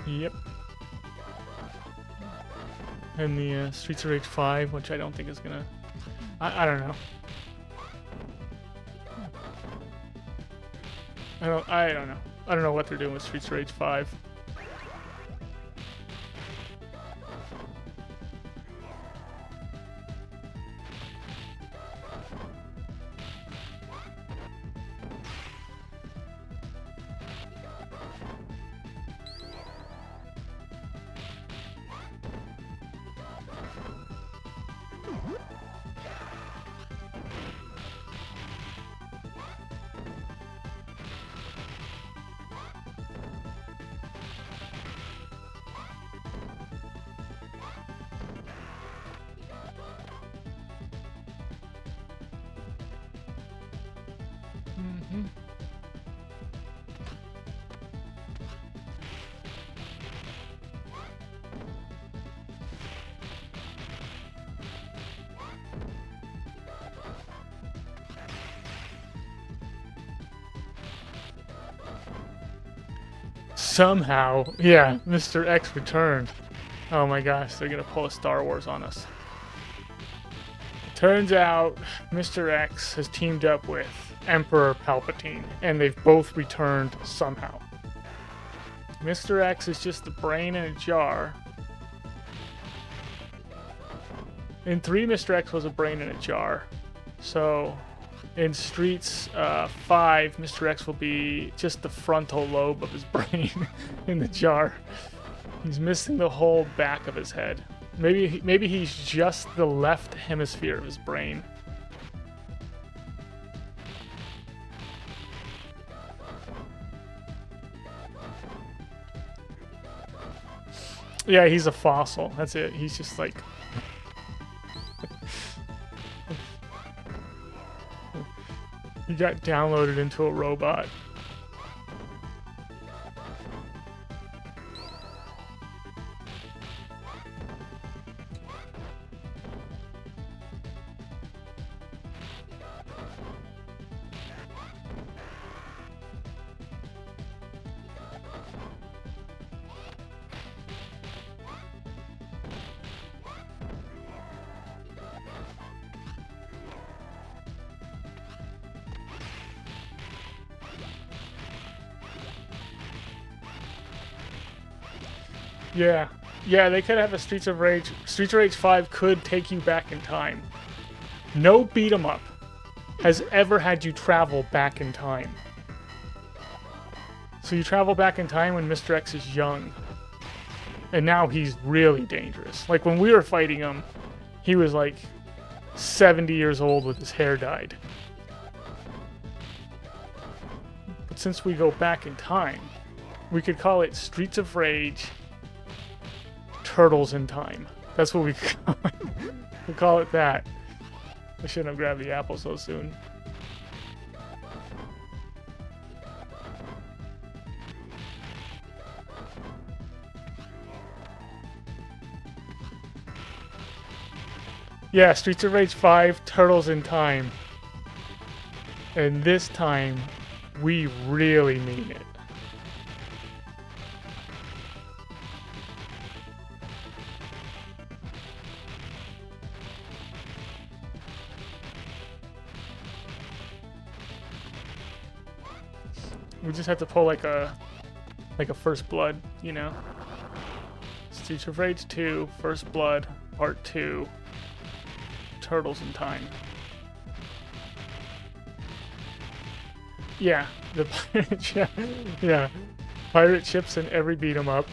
Yep. And the Streets of Rage 5, which I don't think is gonna... I don't know. I don't know. I don't know what they're doing with Streets of Rage 5. Somehow, yeah, Mr. X returned. Oh my gosh, they're gonna pull a Star Wars on us. Turns out Mr. X has teamed up with Emperor Palpatine, and they've both returned somehow. Mr. X is just the brain in a jar. In 3, Mr. X was a brain in a jar. So in Streets 5, Mr. X will be just the frontal lobe of his brain in the jar. He's missing the whole back of his head. Maybe he's just the left hemisphere of his brain. Yeah, he's a fossil. That's it. He's just like... he got downloaded into a robot. Yeah, they could have a Streets of Rage. Streets of Rage 5 could take you back in time. No beat 'em up has ever had you travel back in time. So you travel back in time when Mr. X is young. And now he's really dangerous. Like when we were fighting him, he was like 70 years old with his hair dyed. But since we go back in time, we could call it Streets of Rage Turtles in Time. That's what we call it. We'll call it that. I shouldn't have grabbed the apple so soon. Yeah, Streets of Rage 5, Turtles in Time. And this time, we really mean it. We just have to pull like a First Blood, you know? Streets of Rage 2, First Blood, Part 2, Turtles in Time. Yeah, the pirate ship. Yeah, pirate ships in every beat 'em up.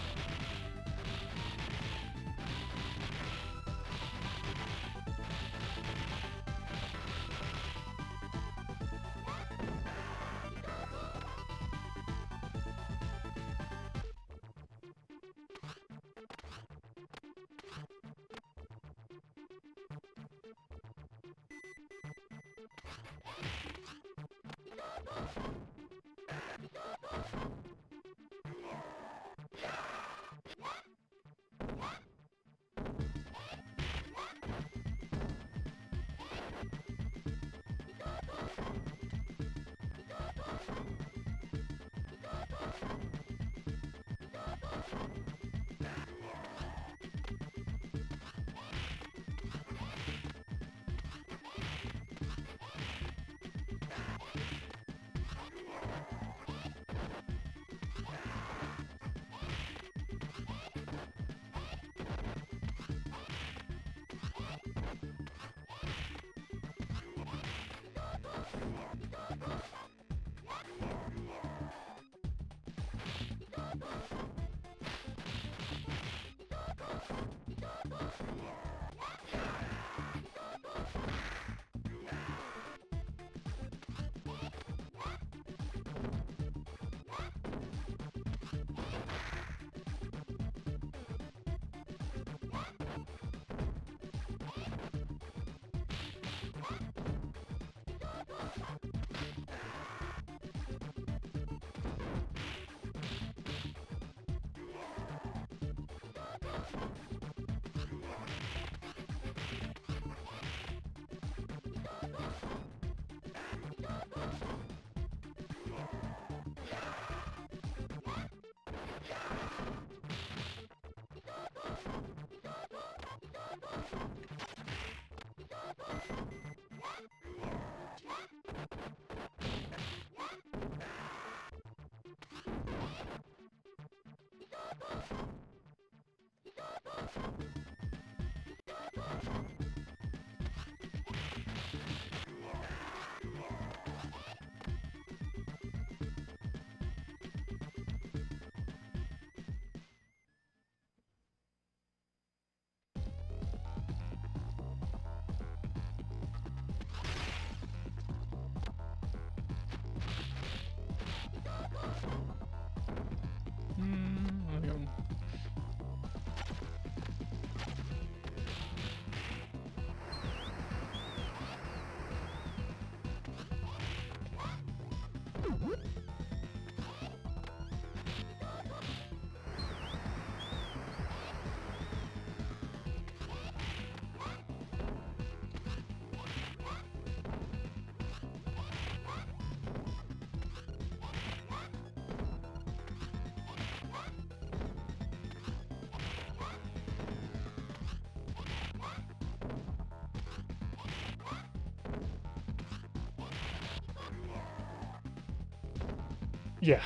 Yeah,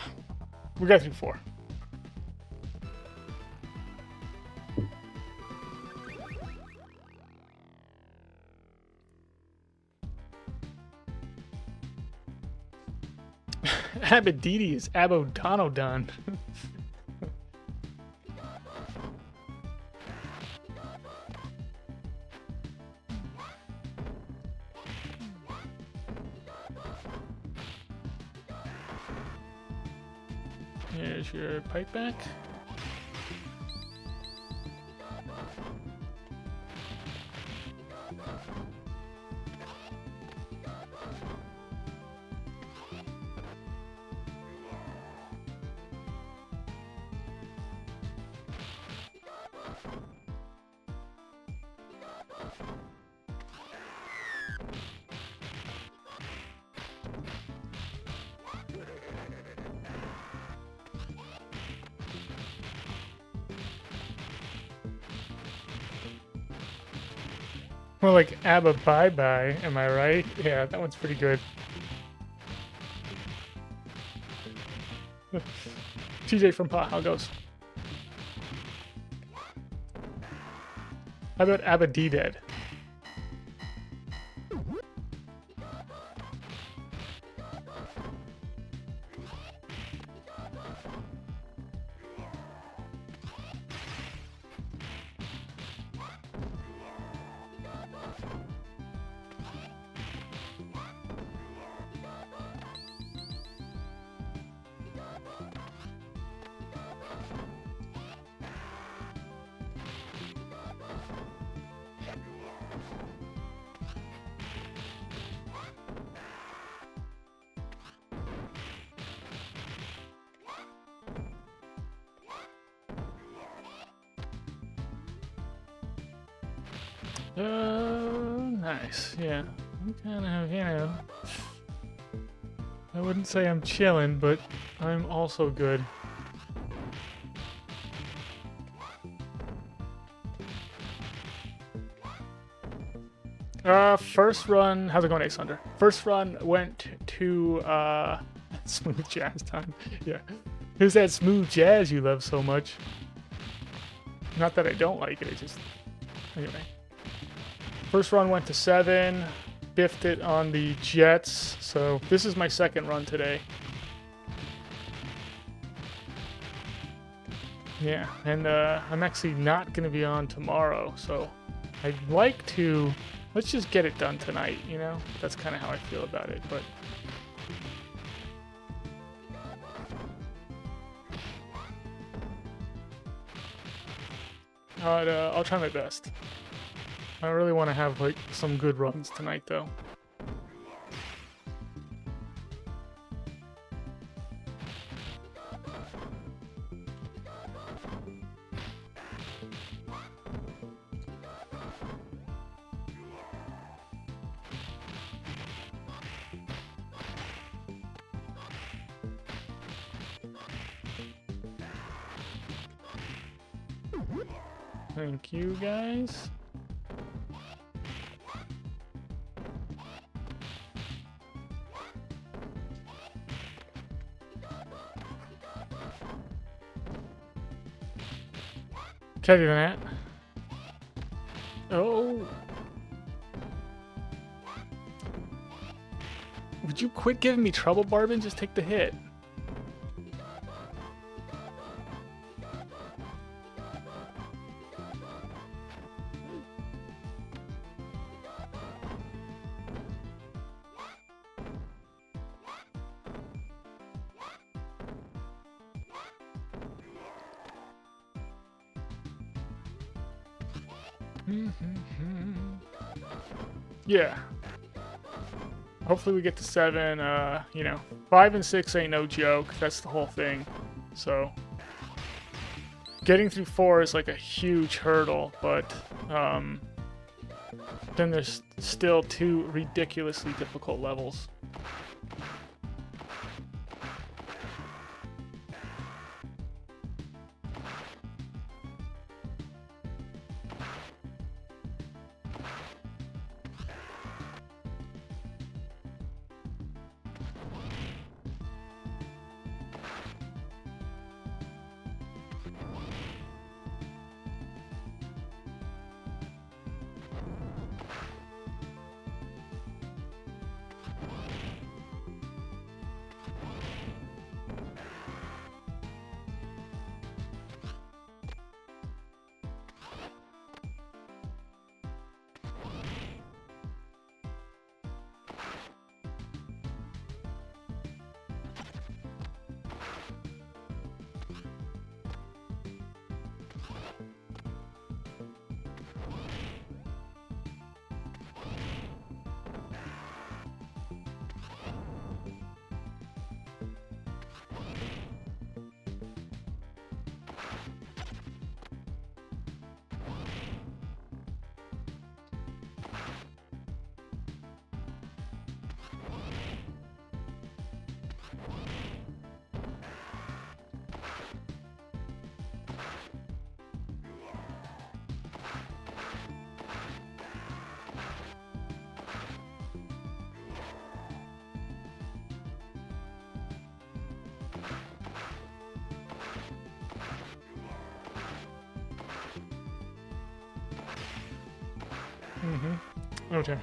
we got through 4. Abadidi is Abodonodon. Here's your pipe back. More like Abba Bye Bye, am I right? Yeah, that one's pretty good. TJ from Pa, how it goes? How about Abba D Dead? Nice. Yeah. I'm kind of, you know, I wouldn't say I'm chilling, but I'm also good. First run, how's it going, Ace Hunter? First run went to, smooth jazz time. Yeah. Who's that smooth jazz you love so much? Not that I don't like it, it just, anyway. First run went to 7, biffed it on the Jets, so this is my second run today. Yeah, and I'm actually not going to be on tomorrow, so I'd like to, let's just get it done tonight, you know? That's kind of how I feel about it, but... I'll try my best. I really want to have, like, some good runs tonight, though. Thank you, guys. Copy that. Oh. Would you quit giving me trouble, Barbin? Just take the hit. Yeah. Hopefully we get to 7. You know, 5 and 6 ain't no joke. That's the whole thing. So getting through 4 is like a huge hurdle, but then there's still 2 ridiculously difficult levels. Okay.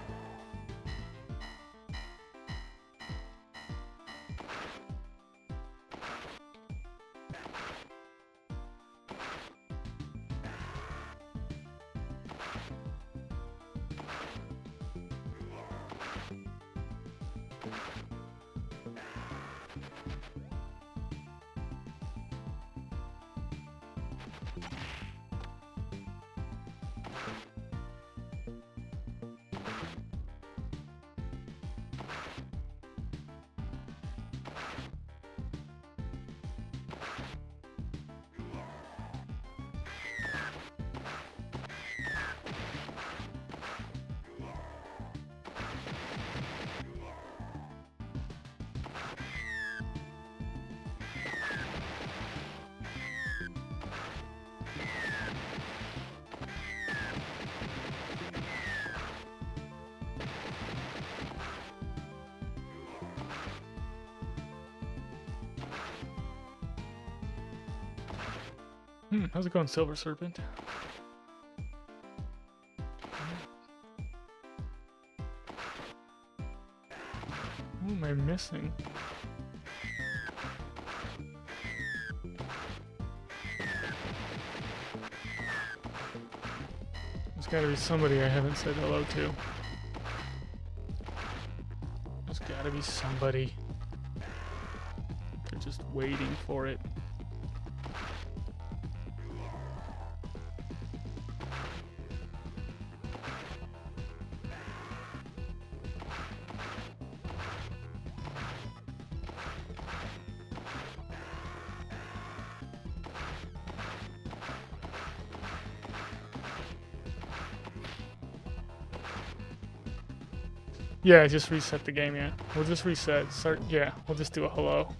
How's it going, Silver Serpent? What am I missing? There's gotta be somebody I haven't said hello to. There's gotta be somebody. They're just waiting for it. Yeah, just reset the game, yeah. We'll just reset. Start, yeah, we'll just do a hello.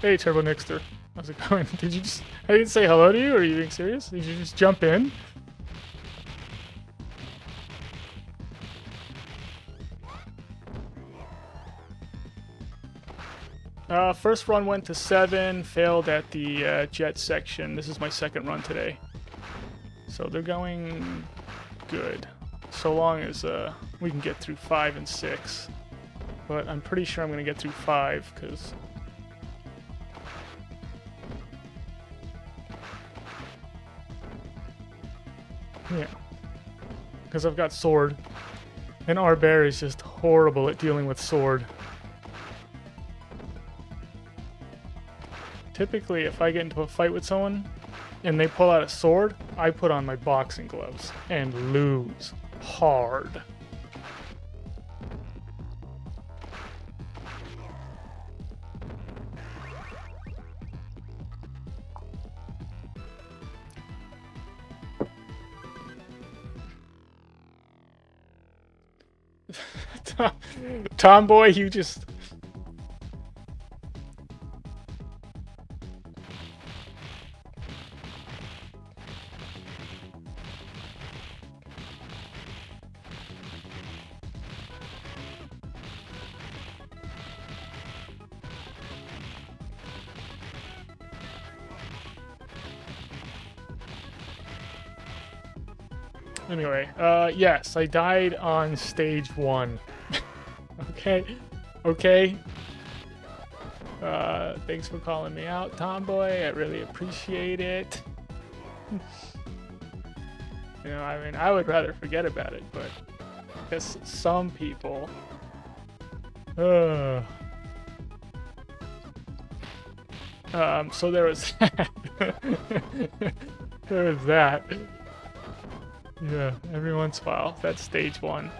Hey, Turbo Nixter. How's it going? Did you just... I didn't say hello to you, or are you being serious? Did you just jump in? First run went to 7, failed at the jet section. This is my second run today. So they're going good. So long as we can get through 5 and 6. But I'm pretty sure I'm going to get through 5, because... yeah. Because I've got sword. And our bear is just horrible at dealing with sword. Typically, if I get into a fight with someone and they pull out a sword, I put on my boxing gloves and lose hard. Tomboy, you just... Anyway, yes, I died on stage 1. Okay? Okay? Thanks for calling me out, Tomboy. I really appreciate it. You know, I mean, I would rather forget about it, but I guess some people... so there was that. There was that. Yeah, every once in a while. That's stage 1.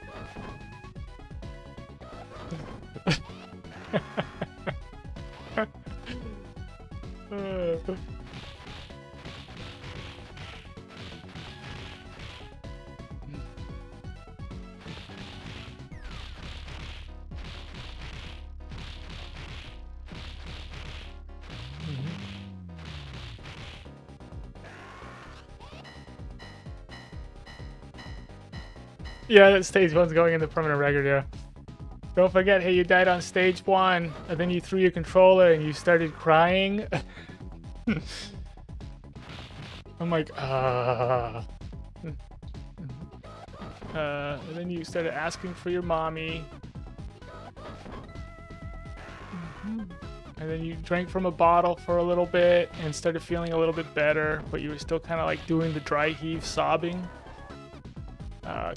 Yeah, that stage 1's going in the permanent record, yeah. Don't forget, hey, you died on stage 1, and then you threw your controller and you started crying. I'm like, and then you started asking for your mommy. And then you drank from a bottle for a little bit and started feeling a little bit better, but you were still kind of like doing the dry heave sobbing.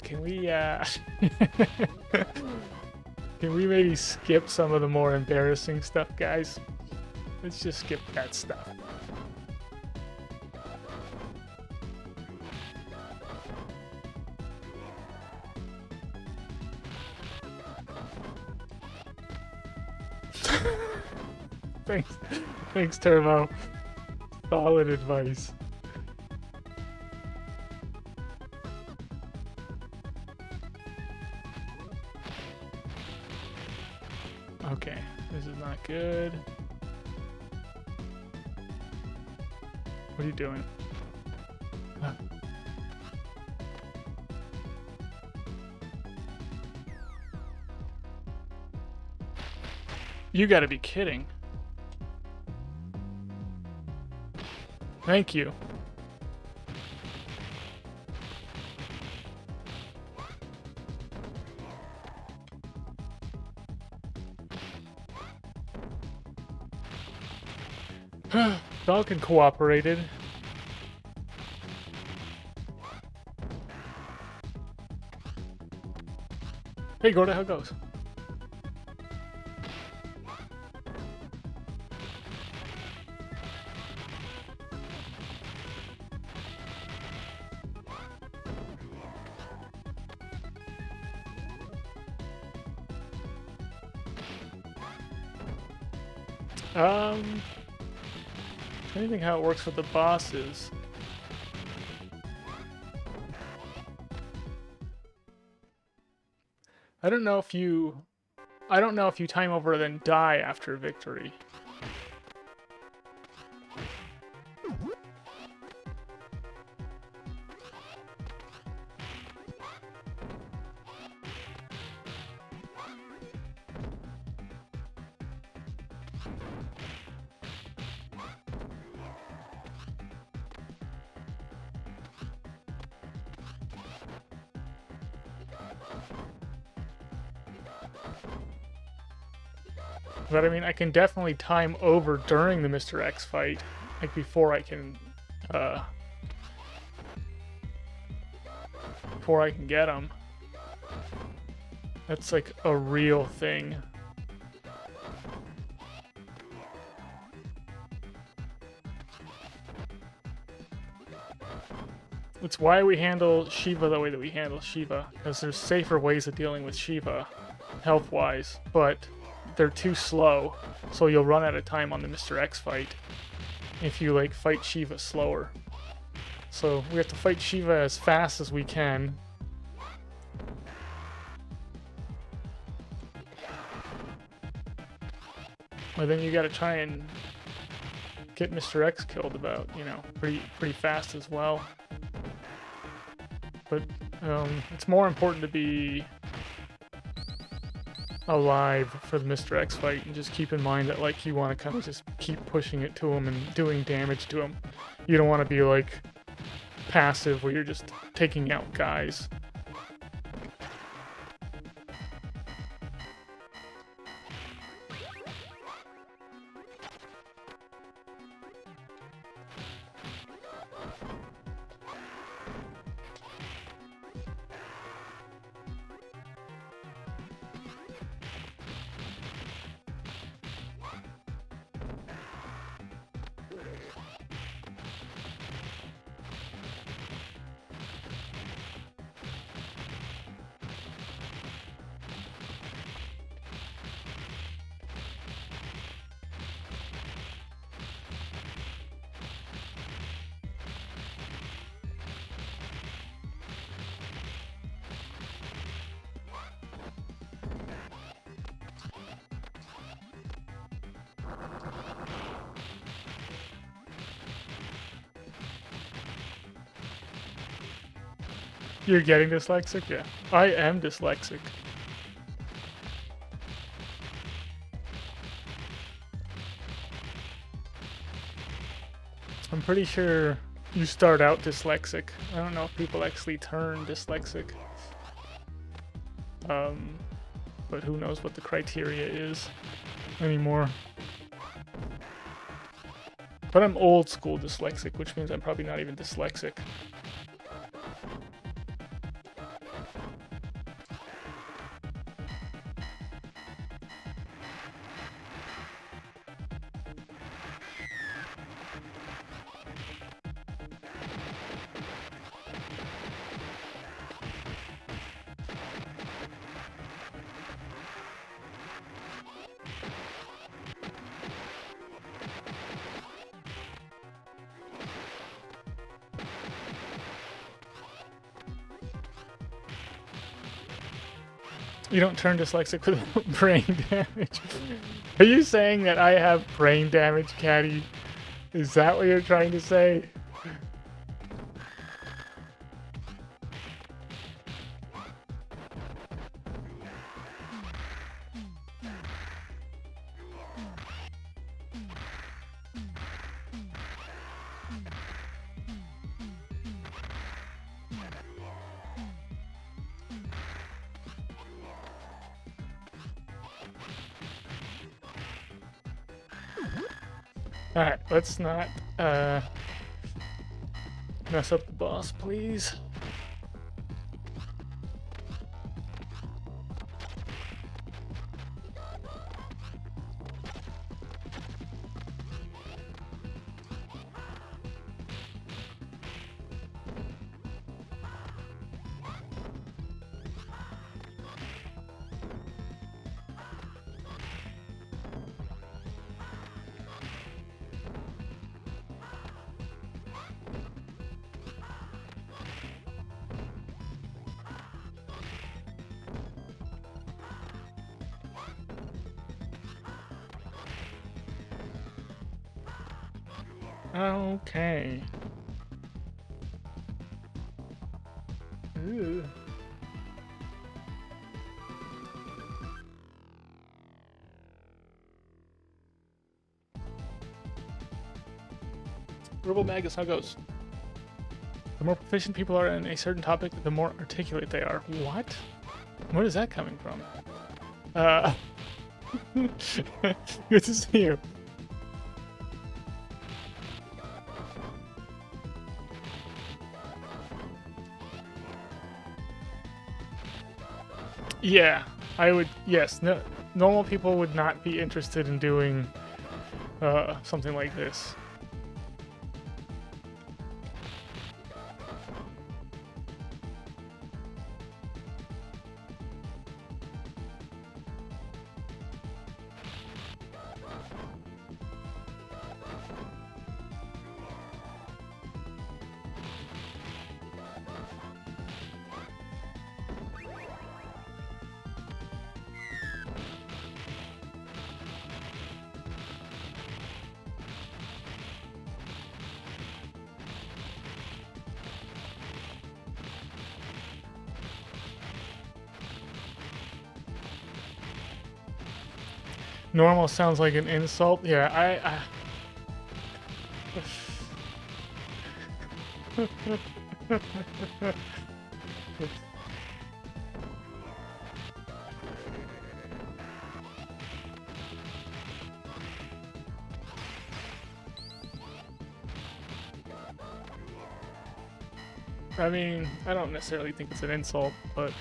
Can we, can we maybe skip some of the more embarrassing stuff, guys? Let's just skip that stuff. Thanks, Turbo. Solid advice. Okay, this is not good. What are you doing? You gotta be kidding. Thank you. Falcon cooperated. Hey, Gorda, how it goes? Trying to think how it works with the bosses. I don't know if you time over then die after victory. But I mean, I can definitely time over during the Mr. X fight, like before I can get him. That's like a real thing. It's why we handle Shiva the way that we handle Shiva, because there's safer ways of dealing with Shiva, health-wise, but they're too slow, so you'll run out of time on the Mr. X fight if you like fight Shiva slower. So we have to fight Shiva as fast as we can. But then you gotta try and get Mr. X killed about, you know, pretty fast as well. But it's more important to be alive for the Mr. X fight, and just keep in mind that like you want to kind of just keep pushing it to him and doing damage to him. You don't want to be like passive where you're just taking out guys. You're getting dyslexic? Yeah. I am dyslexic. I'm pretty sure you start out dyslexic. I don't know if people actually turn dyslexic. But who knows what the criteria is anymore. But I'm old school dyslexic, which means I'm probably not even dyslexic. You don't turn dyslexic with brain damage. Are you saying that I have brain damage, Caddy? Is that what you're trying to say? Alright, let's not mess up the boss, please. Okay. Ooh. Verbal Magus, how goes? The more proficient people are in a certain topic, the more articulate they are. What? Where is that coming from? Good to see you. Yeah, I would. Yes, no, normal people would not be interested in doing something like this. Normal sounds like an insult. Yeah, I mean, I don't necessarily think it's an insult, but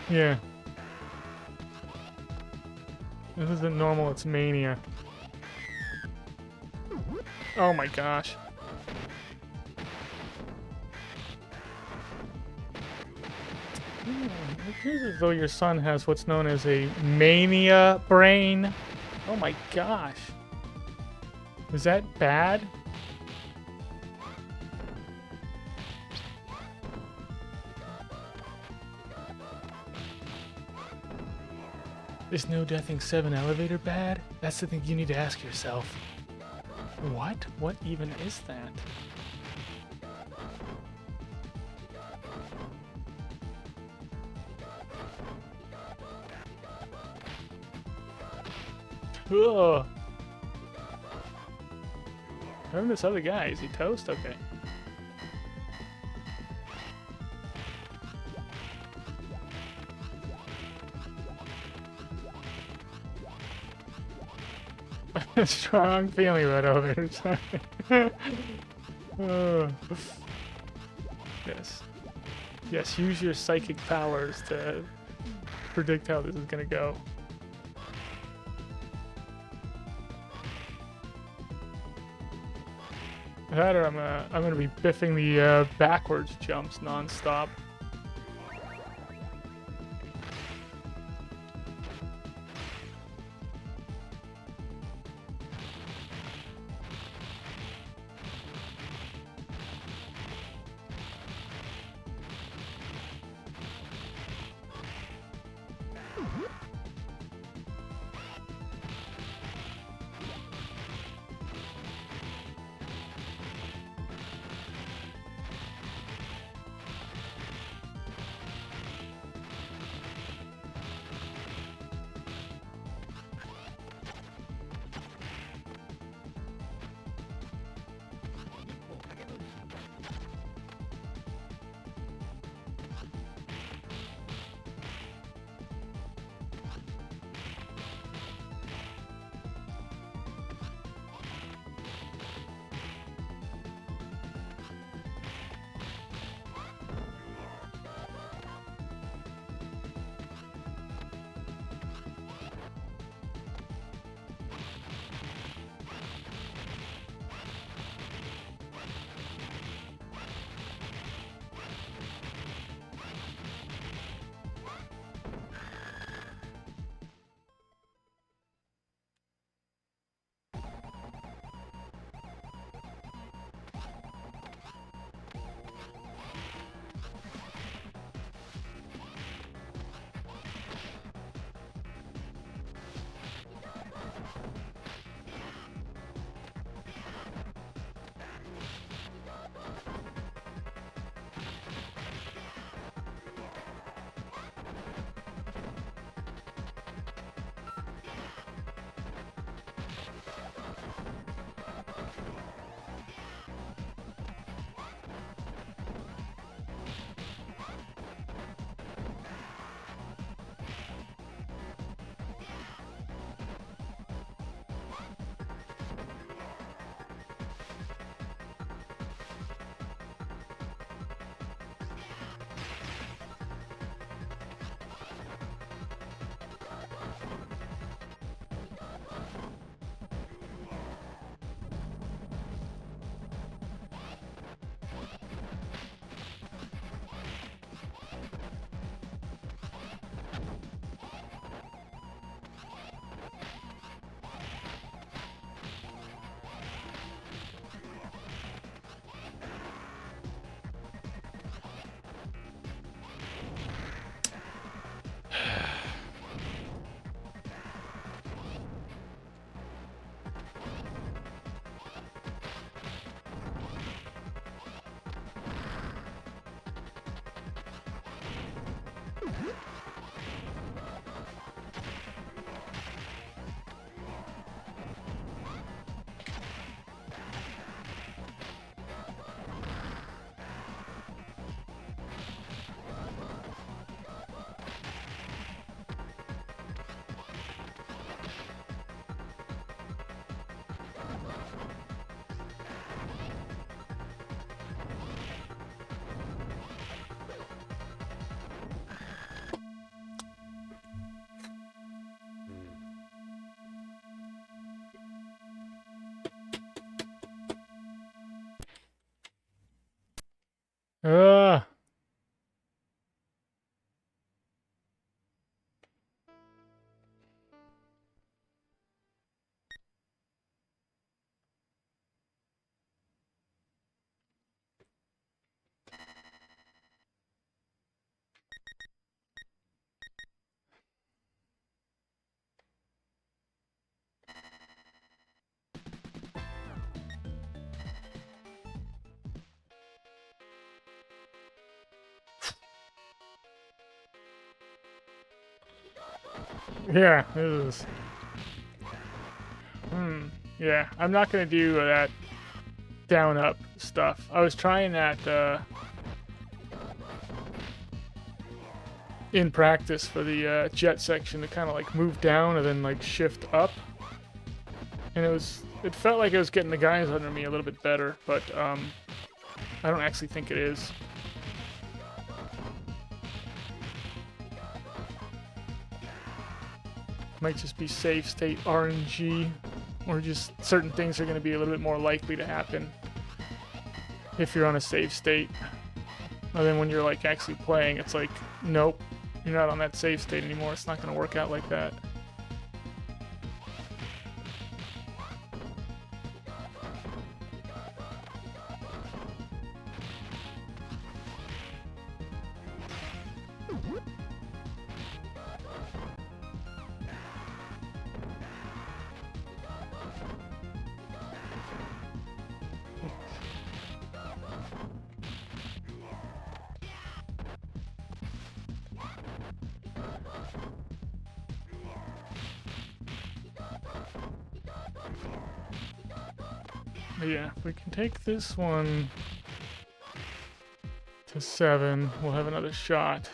yeah. This isn't normal, it's mania. Oh my gosh. It appears as though your son has what's known as a mania brain. Oh my gosh. Is that bad? Is no Deathing 7 elevator bad? That's the thing you need to ask yourself. What? What even is that? Ugh. Remember this other guy? Is he toast? Okay. Strong feeling about elevator. Sorry. Yes. Yes, use your psychic powers to predict how this is gonna go. That or I'm gonna be biffing the backwards jumps non-stop. Uh, yeah, this is... Yeah, I'm not gonna do that down-up stuff. I was trying that in practice for the jet section to kind of like move down and then like shift up, and it felt like it was getting the guys under me a little bit better, but I don't actually think it is. Might just be save state RNG, or just certain things are going to be a little bit more likely to happen if you're on a save state. And then when you're like actually playing, it's like, nope, you're not on that save state anymore. It's not going to work out like that. But yeah, if we can take this one to 7, we'll have another shot.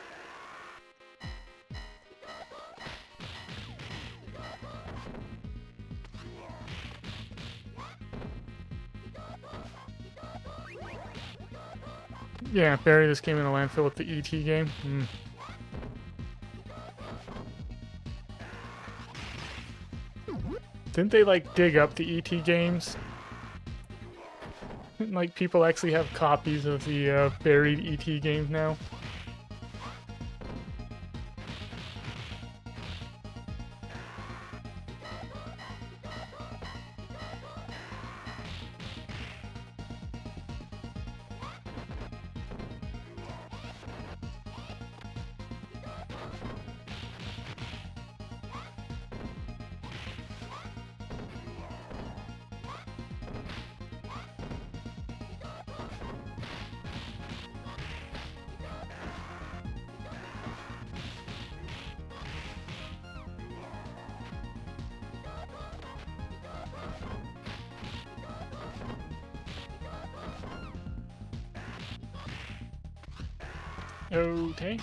Yeah, bury this game in a landfill with the ET game. Didn't they like dig up the ET games? Like people actually have copies of the buried ET games now. Okay.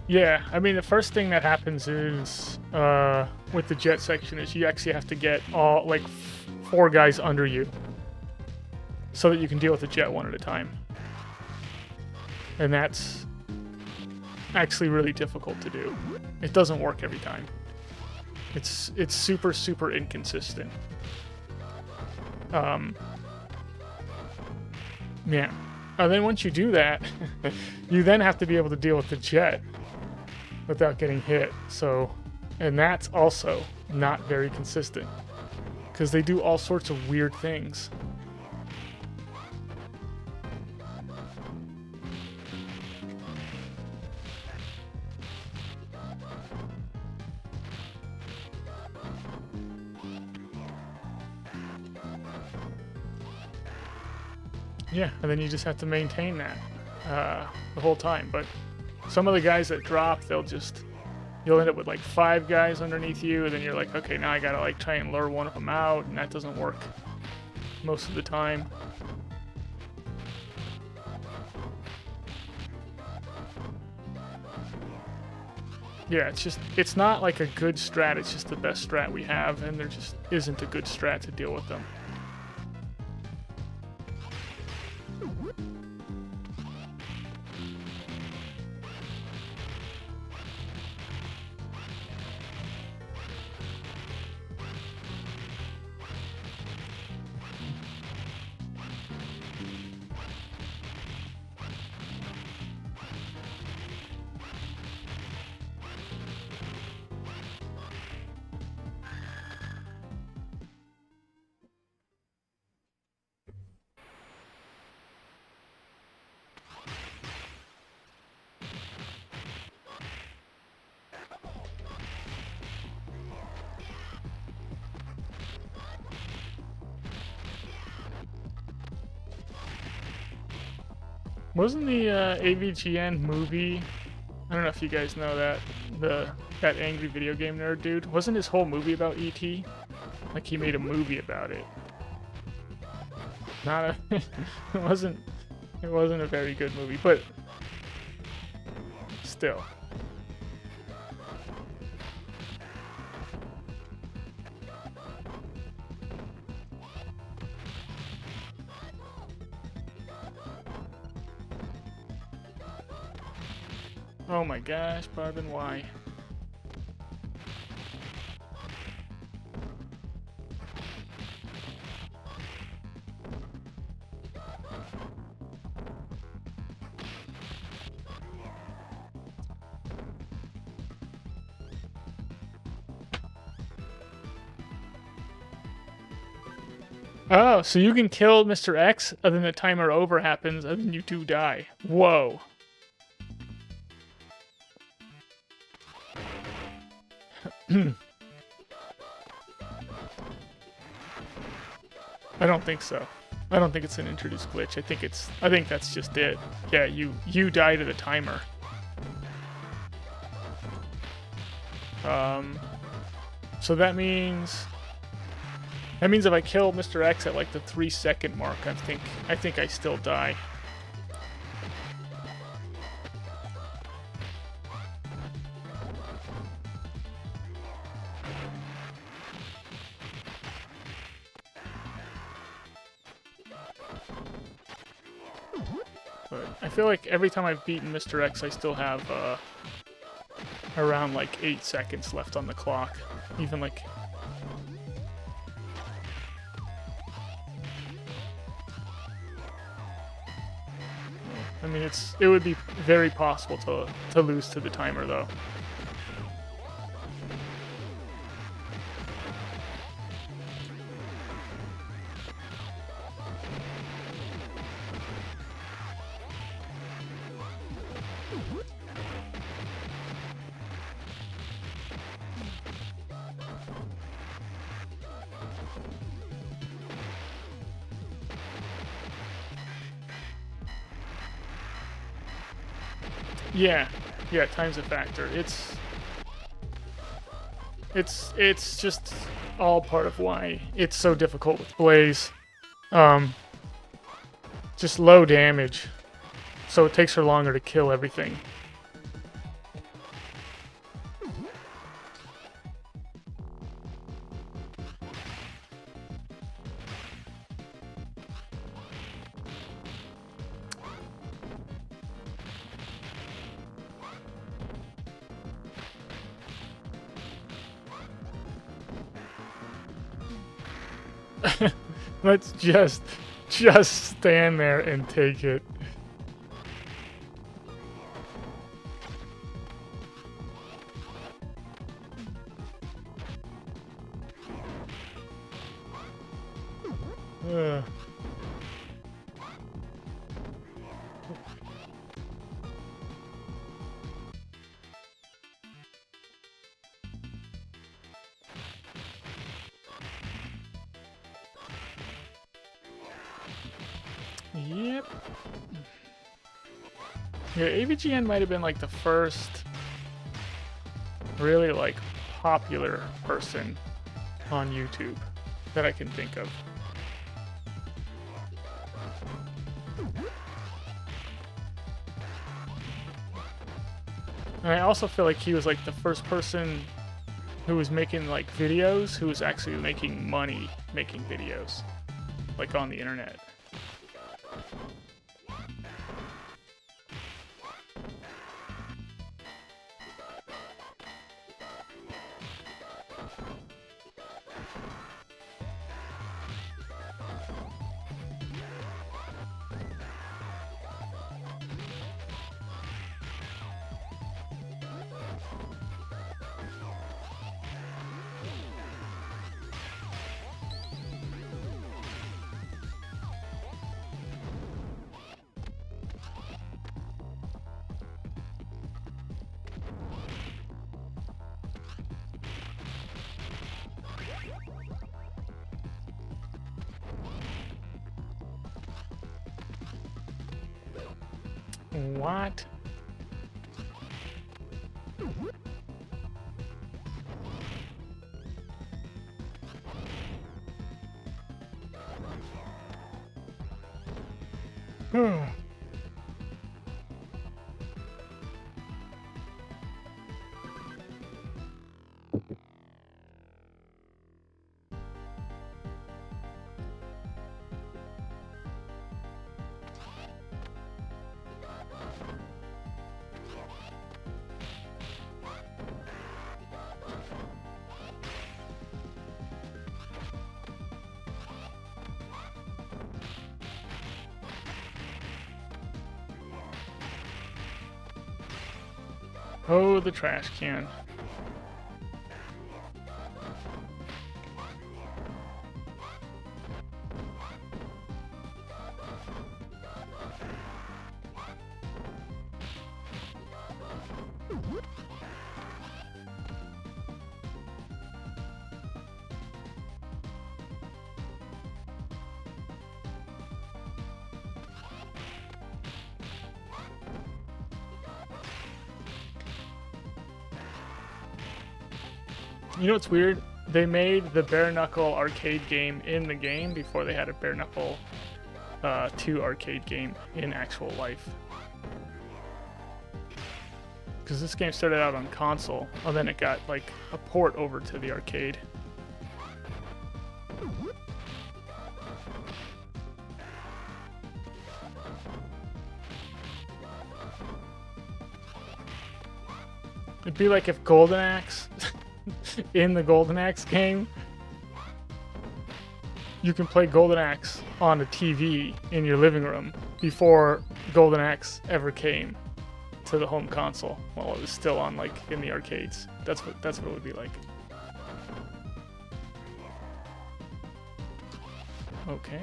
Yeah, I mean, the first thing that happens is, with the jet section, is you actually have to get all, like, 4 guys under you so that you can deal with the jet one at a time. And that's actually really difficult to do. It doesn't work every time. It's super, super inconsistent. Yeah. And then once you do that, you then have to be able to deal with the jet without getting hit. So, and that's also not very consistent because they do all sorts of weird things. Yeah, and then you just have to maintain that the whole time. But some of the guys that drop, you'll end up with like 5 guys underneath you, and then you're like, okay, now I gotta like try and lure one of them out, and that doesn't work most of the time. Yeah, it's not like a good strat, it's just the best strat we have, and there just isn't a good strat to deal with them. Wasn't the AVGN movie? I don't know if you guys know that angry video game nerd dude. Wasn't his whole movie about ET? Like he made a movie about it. Not a. it wasn't a very good movie, but still. Oh my gosh, Barbin, why? Oh, so you can kill Mr. X, and then the timer over happens, and then you do die. Whoa. I don't think so. I don't think it's an introduced glitch. I think that's just it. Yeah, you die to the timer. So that means if I kill Mr. X at like the 3-second mark, I think I still die. But I feel like every time I've beaten Mr. X, I still have around like 8 seconds left on the clock. Even like... I mean, it would be very possible to lose to the timer, though. Yeah, time's a factor. It's just all part of why it's so difficult with Blaze. Just low damage, so it takes her longer to kill everything. Let's just stand there and take it. Ugh. Yep. Yeah, AVGN might have been like the first really like popular person on YouTube that I can think of. And I also feel like he was like the first person who was making like videos who was actually making money making videos, like on the internet. What? Oh, the trash can. You know what's weird? They made the Bare Knuckle arcade game in the game before they had a Bare Knuckle 2 arcade game in actual life. Because this game started out on console, and then it got like a port over to the arcade. It'd be like if Golden Axe, in the Golden Axe game, you can play Golden Axe on a TV in your living room before Golden Axe ever came to the home console while it was still on like in the arcades. That's what it would be like. Okay.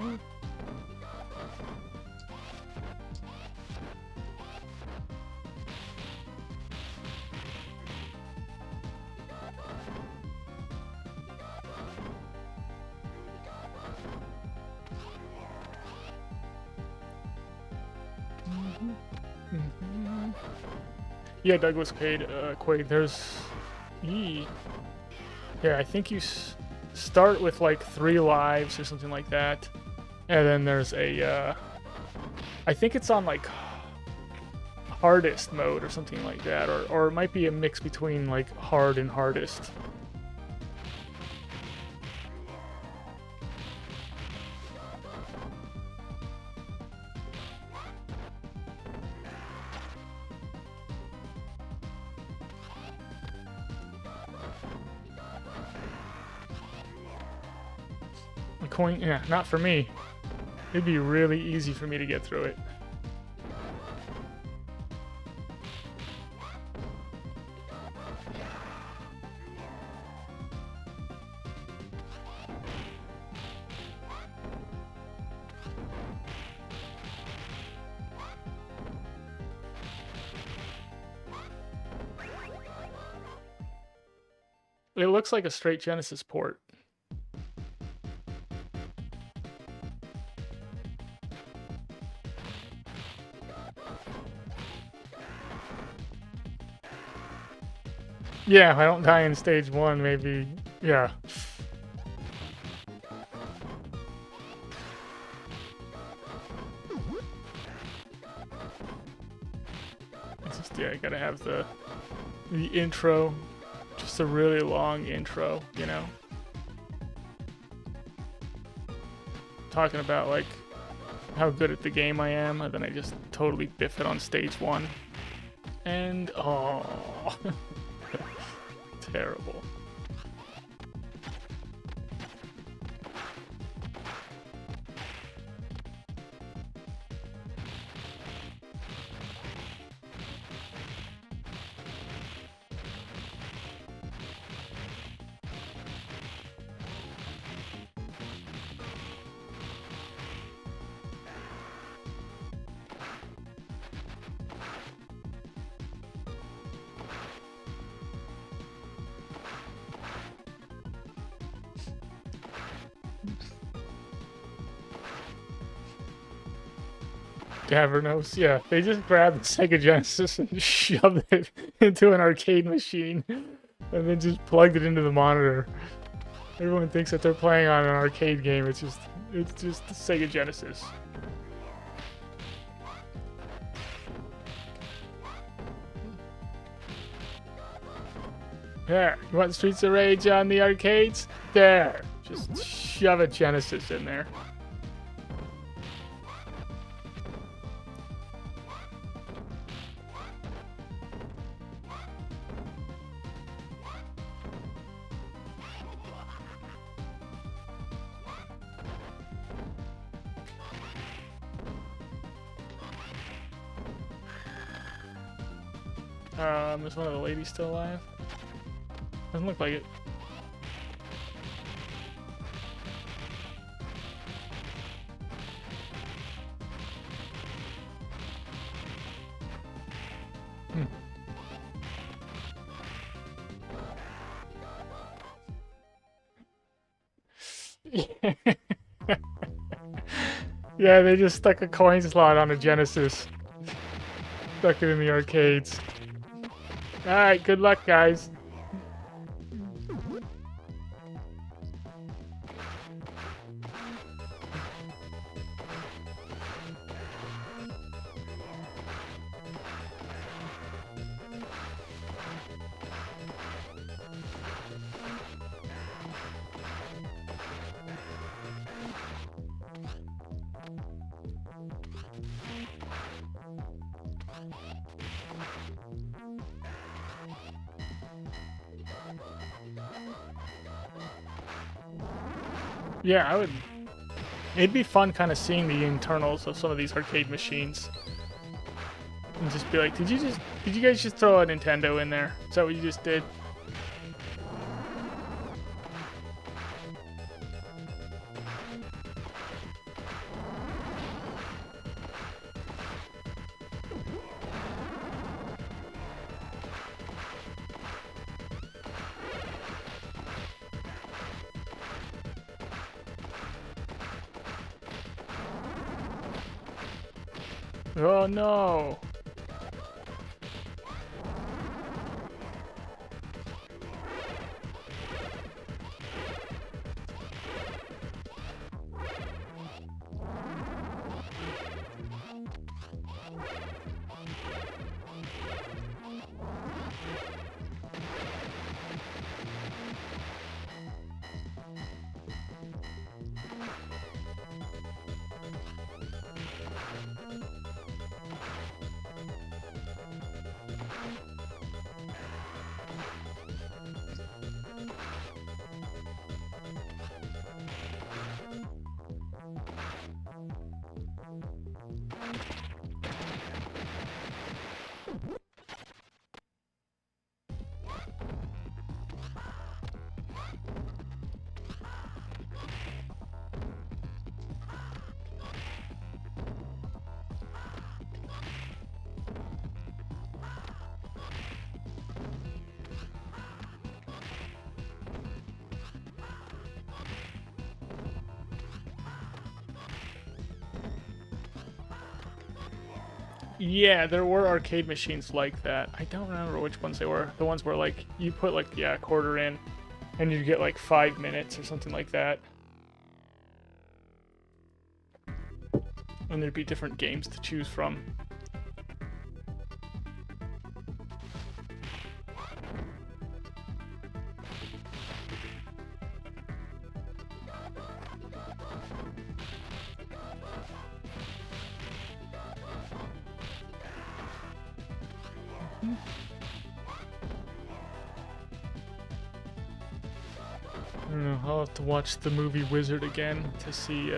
Yeah, Douglas Quaid, there's... Yeah, I think you start with like 3 lives or something like that. And then there's a... I think it's on like hardest mode or something like that. Or it might be a mix between like hard and hardest. A coin, yeah, not for me. It'd be really easy for me to get through it. It looks like a straight Genesis port. Yeah, if I don't die in stage 1, maybe. Yeah. It's just, yeah, I gotta have the intro. Just a really long intro, you know? Talking about, like, how good at the game I am, and then I just totally biff it on stage 1. And, oh. Terrible. Cavernos, yeah. They just grabbed the Sega Genesis and shoved it into an arcade machine and then just plugged it into the monitor. Everyone thinks that they're playing on an arcade game. It's just the Sega Genesis. There. You want Streets of Rage on the arcades? There. Just shove a Genesis in there. Is one of the ladies still alive? Doesn't look like it. Yeah, they just stuck a coin slot on a Genesis. Stuck it in the arcades. Alright, good luck, guys. Yeah, I would. It'd be fun kind of seeing the internals of some of these arcade machines. And just be like, did you guys just throw a Nintendo in there? Is that what you just did? Oh no! Yeah, there were arcade machines like that. I don't remember which ones they were. The ones where like you put like a quarter in, and you get like 5 minutes or something like that. And there'd be different games to choose from. I don't know, I'll have to watch the movie Wizard again to see,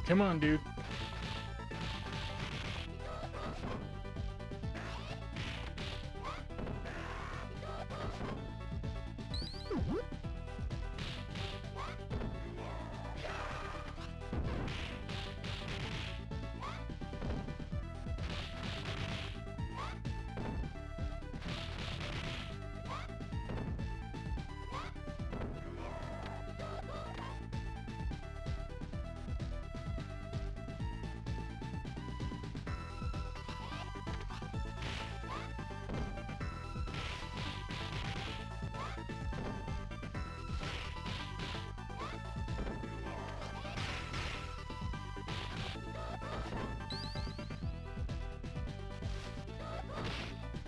come on, dude.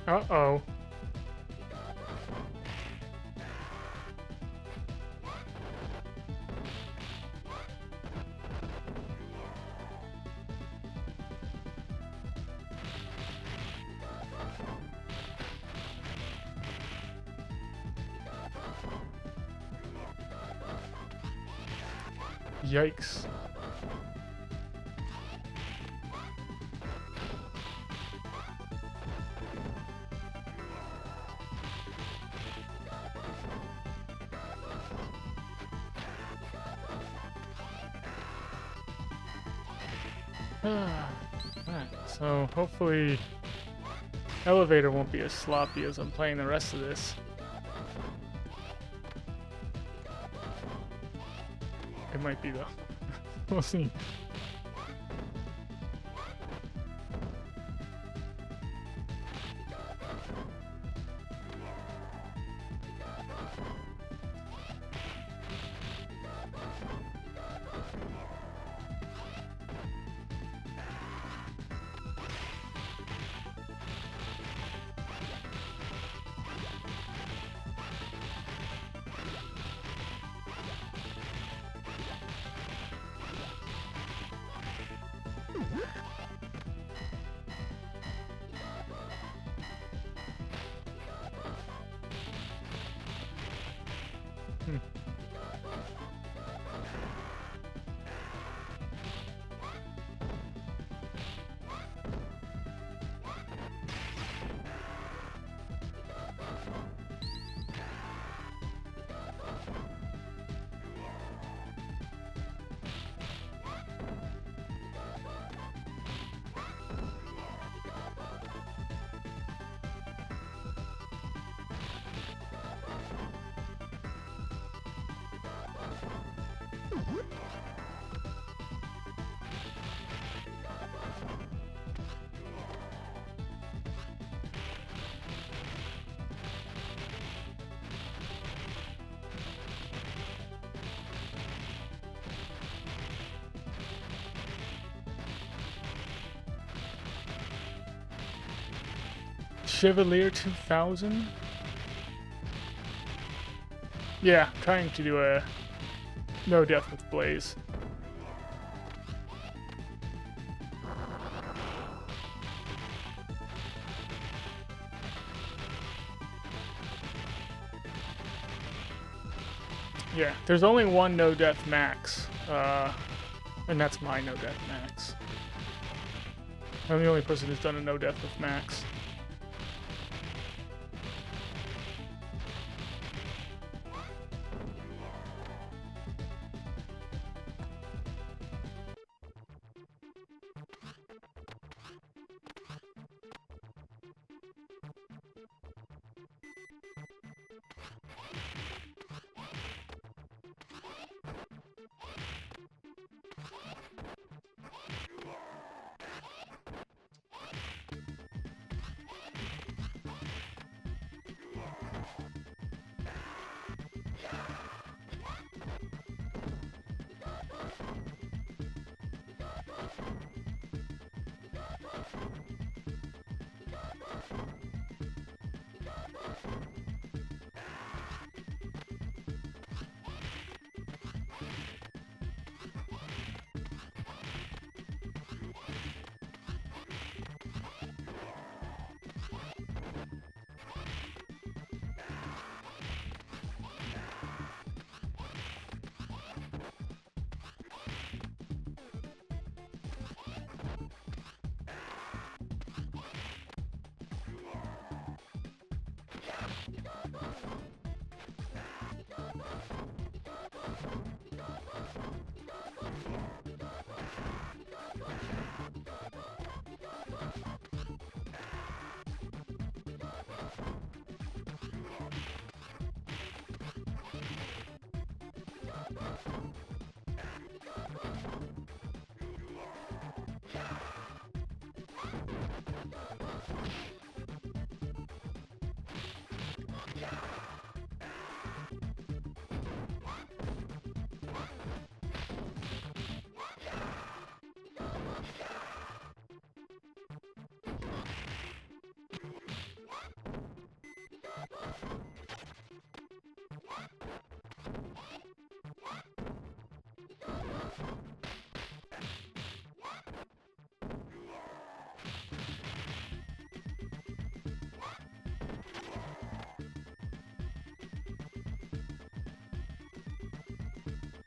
Uh-oh. Yikes. Alright, so hopefully elevator won't be as sloppy as I'm playing the rest of this. It might be though. We'll see. Chevalier 2000? Yeah, trying to do a no death with Blaze. Yeah, there's only one no death max, and that's my no death max. I'm the only person who's done a no death with max.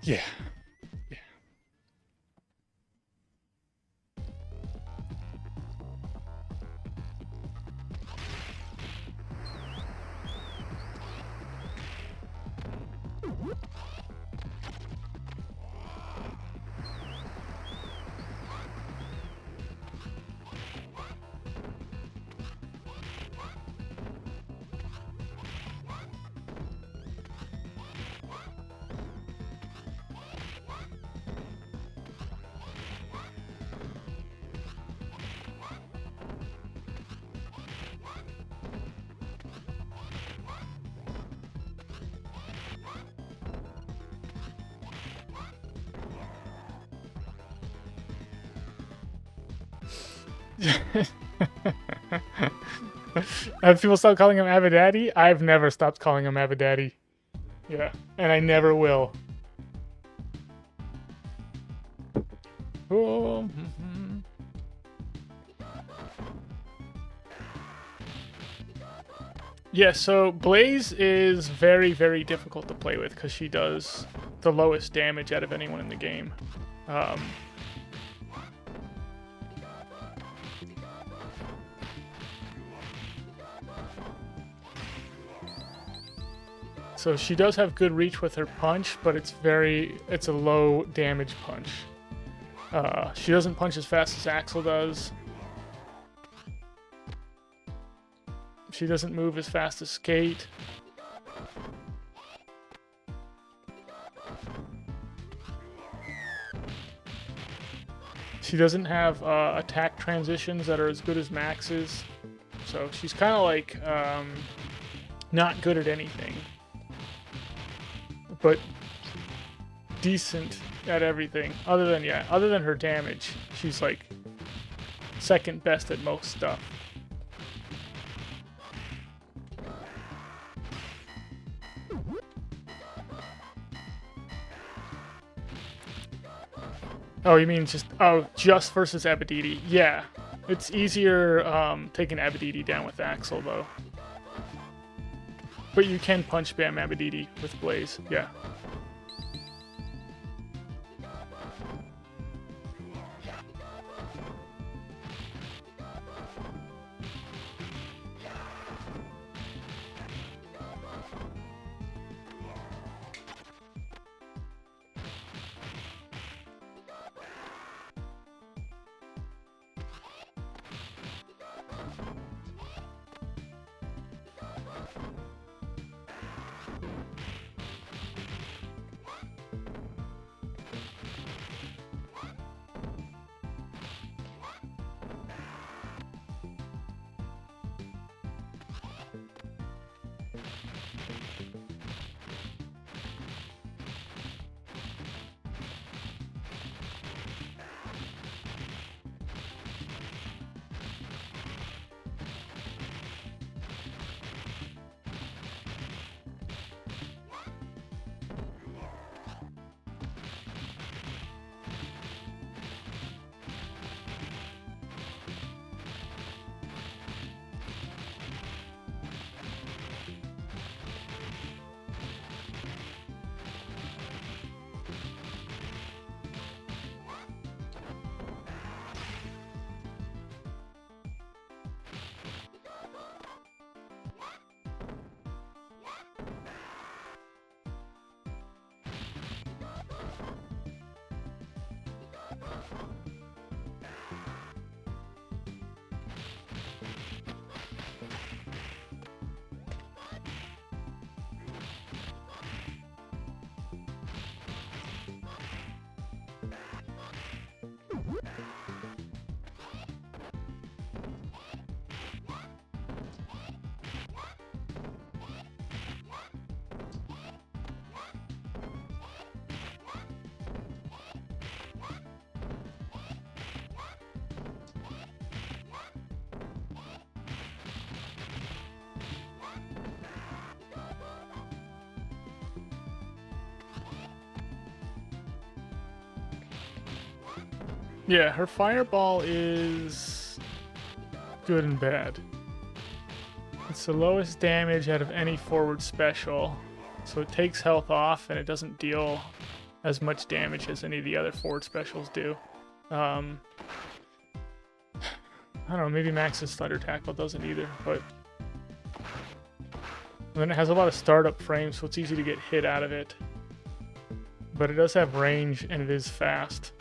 Yeah. Yeah. Have people stopped calling him Abadaddy? I've never stopped calling him Abadaddy. Yeah, and I never will. Oh, yeah, so Blaze is very, very difficult to play with because she does the lowest damage out of anyone in the game. So she does have good reach with her punch, but it's a low damage punch. She doesn't punch as fast as Axel does. She doesn't move as fast as Skate. She doesn't have attack transitions that are as good as Max's. So she's kind of like not good at anything, but decent at everything. Other than her damage, she's like second best at most stuff. Oh, you mean just versus Abadidi? Yeah. It's easier taking Abadidi down with Axel, though. But you can punch spam Abadidi with Blaze, yeah. Yeah, her fireball is good and bad. It's the lowest damage out of any forward special, so it takes health off and it doesn't deal as much damage as any of the other forward specials do. I don't know, maybe Max's Thunder Tackle doesn't either, but... And then it has a lot of startup frames, so it's easy to get hit out of it. But it does have range, and it is fast.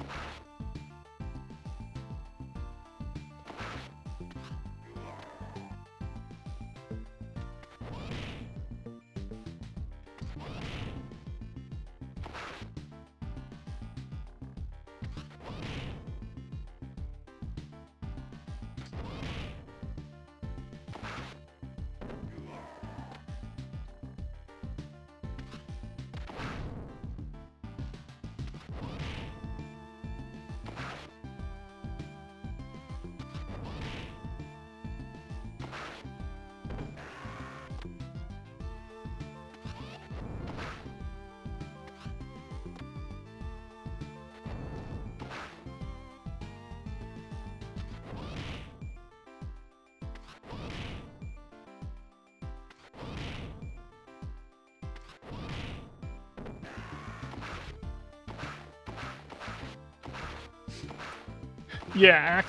Yeah,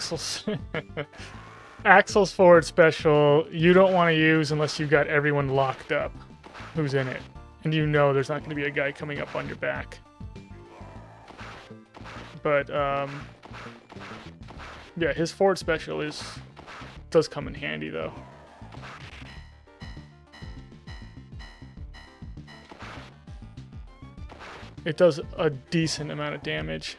Axel's forward special you don't want to use unless you've got everyone locked up who's in it. And you know there's not going to be a guy coming up on your back. But, yeah, his forward special does come in handy, though. It does a decent amount of damage.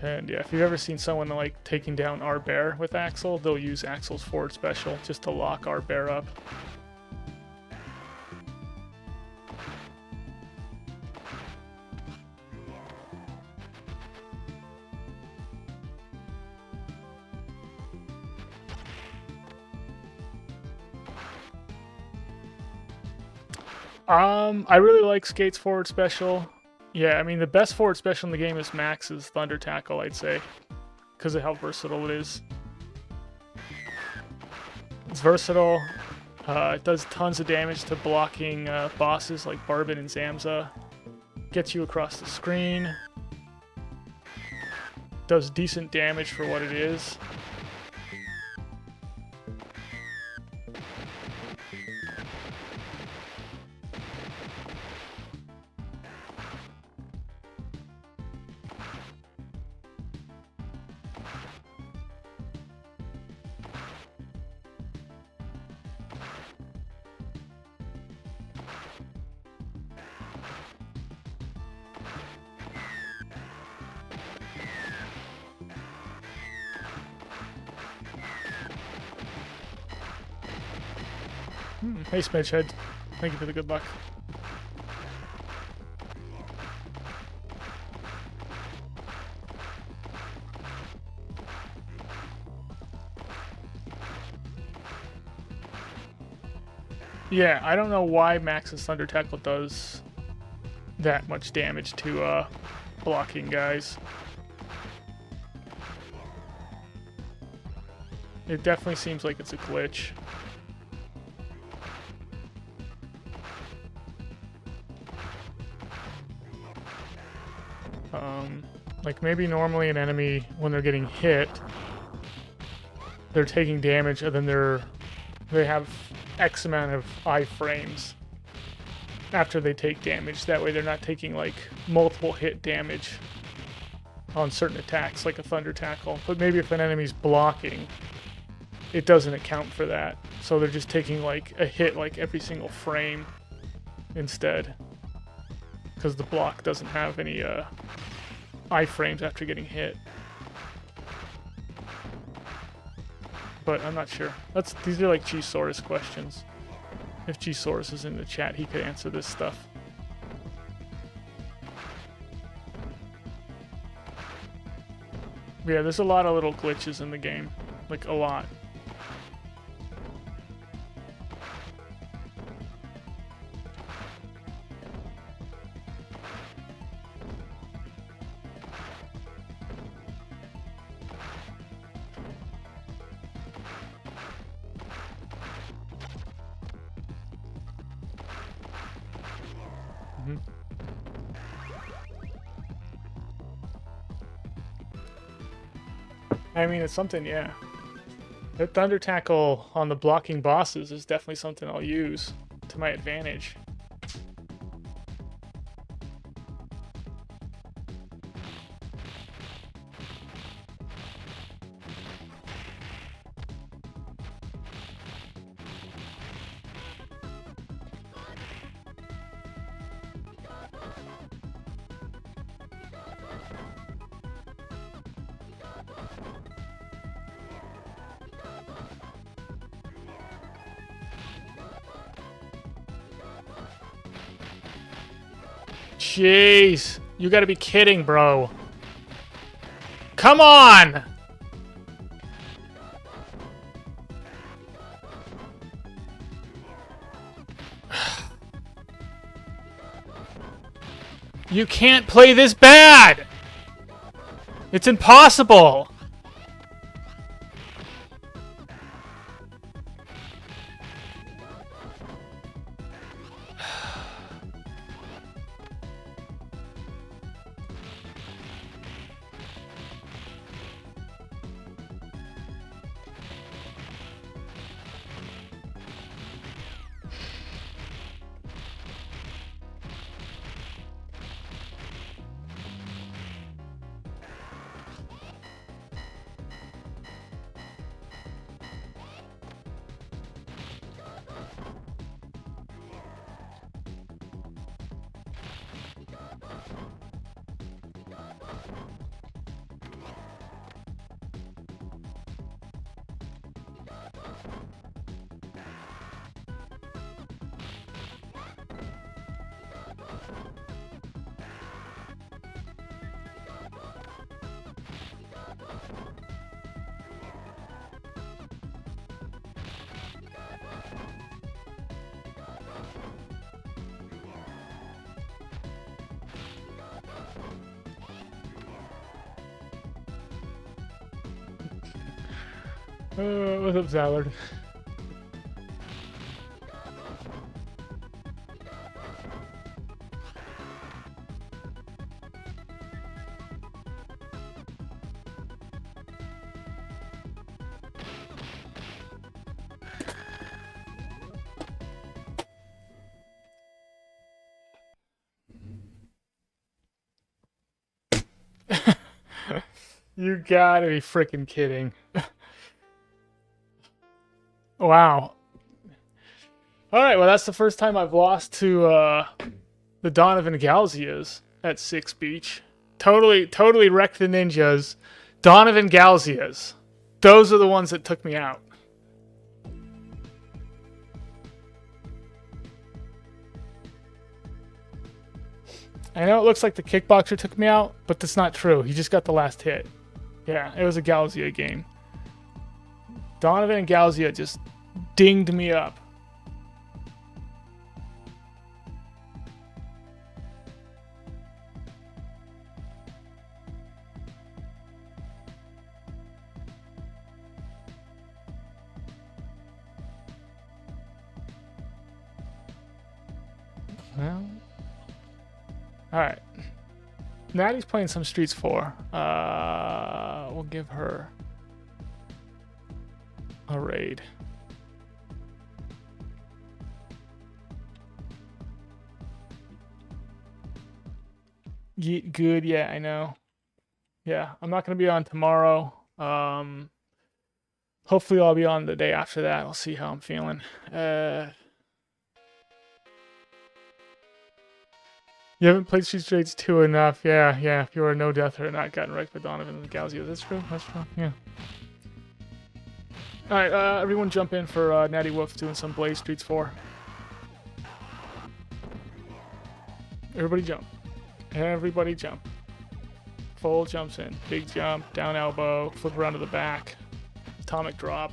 And yeah, if you've ever seen someone like taking down our bear with Axel, they'll use Axel's forward special just to lock our bear up. I really like Skate's forward special. Yeah, I mean, the best forward special in the game is Max's Thunder Tackle, I'd say, because of how versatile it is. It's versatile. It does tons of damage to blocking bosses like Barbin and Zamza. Gets you across the screen. Does decent damage for what it is. Hey, Smidgehead. Thank you for the good luck. Yeah, I don't know why Max's Thunder Tackle does that much damage to blocking guys. It definitely seems like it's a glitch. Like maybe normally an enemy, when they're getting hit, they're taking damage and then they have X amount of iframes after they take damage. That way they're not taking like multiple hit damage on certain attacks like a Thunder Tackle. But maybe if an enemy's blocking, it doesn't account for that. So they're just taking like a hit like every single frame instead. Because the block doesn't have any iframes after getting hit. But I'm not sure. These are like G-Saurus questions. If G-Saurus is in the chat, he could answer this stuff. But yeah, there's a lot of little glitches in the game. Like, a lot. I mean, it's something, yeah. The Thunder Tackle on the blocking bosses is definitely something I'll use to my advantage. Jeez, you gotta be kidding, bro. Come on! You can't play this bad! It's impossible! What's up, Zallard? You gotta be freaking kidding. Wow. Alright, well that's the first time I've lost to the Donovan Galzias at 6 Beach. Totally wrecked the ninjas. Donovan Galzias. Those are the ones that took me out. I know it looks like the kickboxer took me out, but that's not true. He just got the last hit. Yeah, it was a Galzia game. Donovan and Galzia just dinged me up. Well, all right. Natty's playing some Streets 4. We'll give her a raid. Good, yeah, I know. Yeah, I'm not going to be on tomorrow. Hopefully I'll be on the day after that. I'll see how I'm feeling. You haven't played Street Trades 2 enough. Yeah. If you were a no deather and not gotten wrecked by Donovan and Galzio. That's true. Yeah. Alright, everyone jump in for Natty Wolf doing some Blaze Streets 4. Everybody jump. Full jumps in. Big jump, down elbow, flip around to the back. Atomic drop.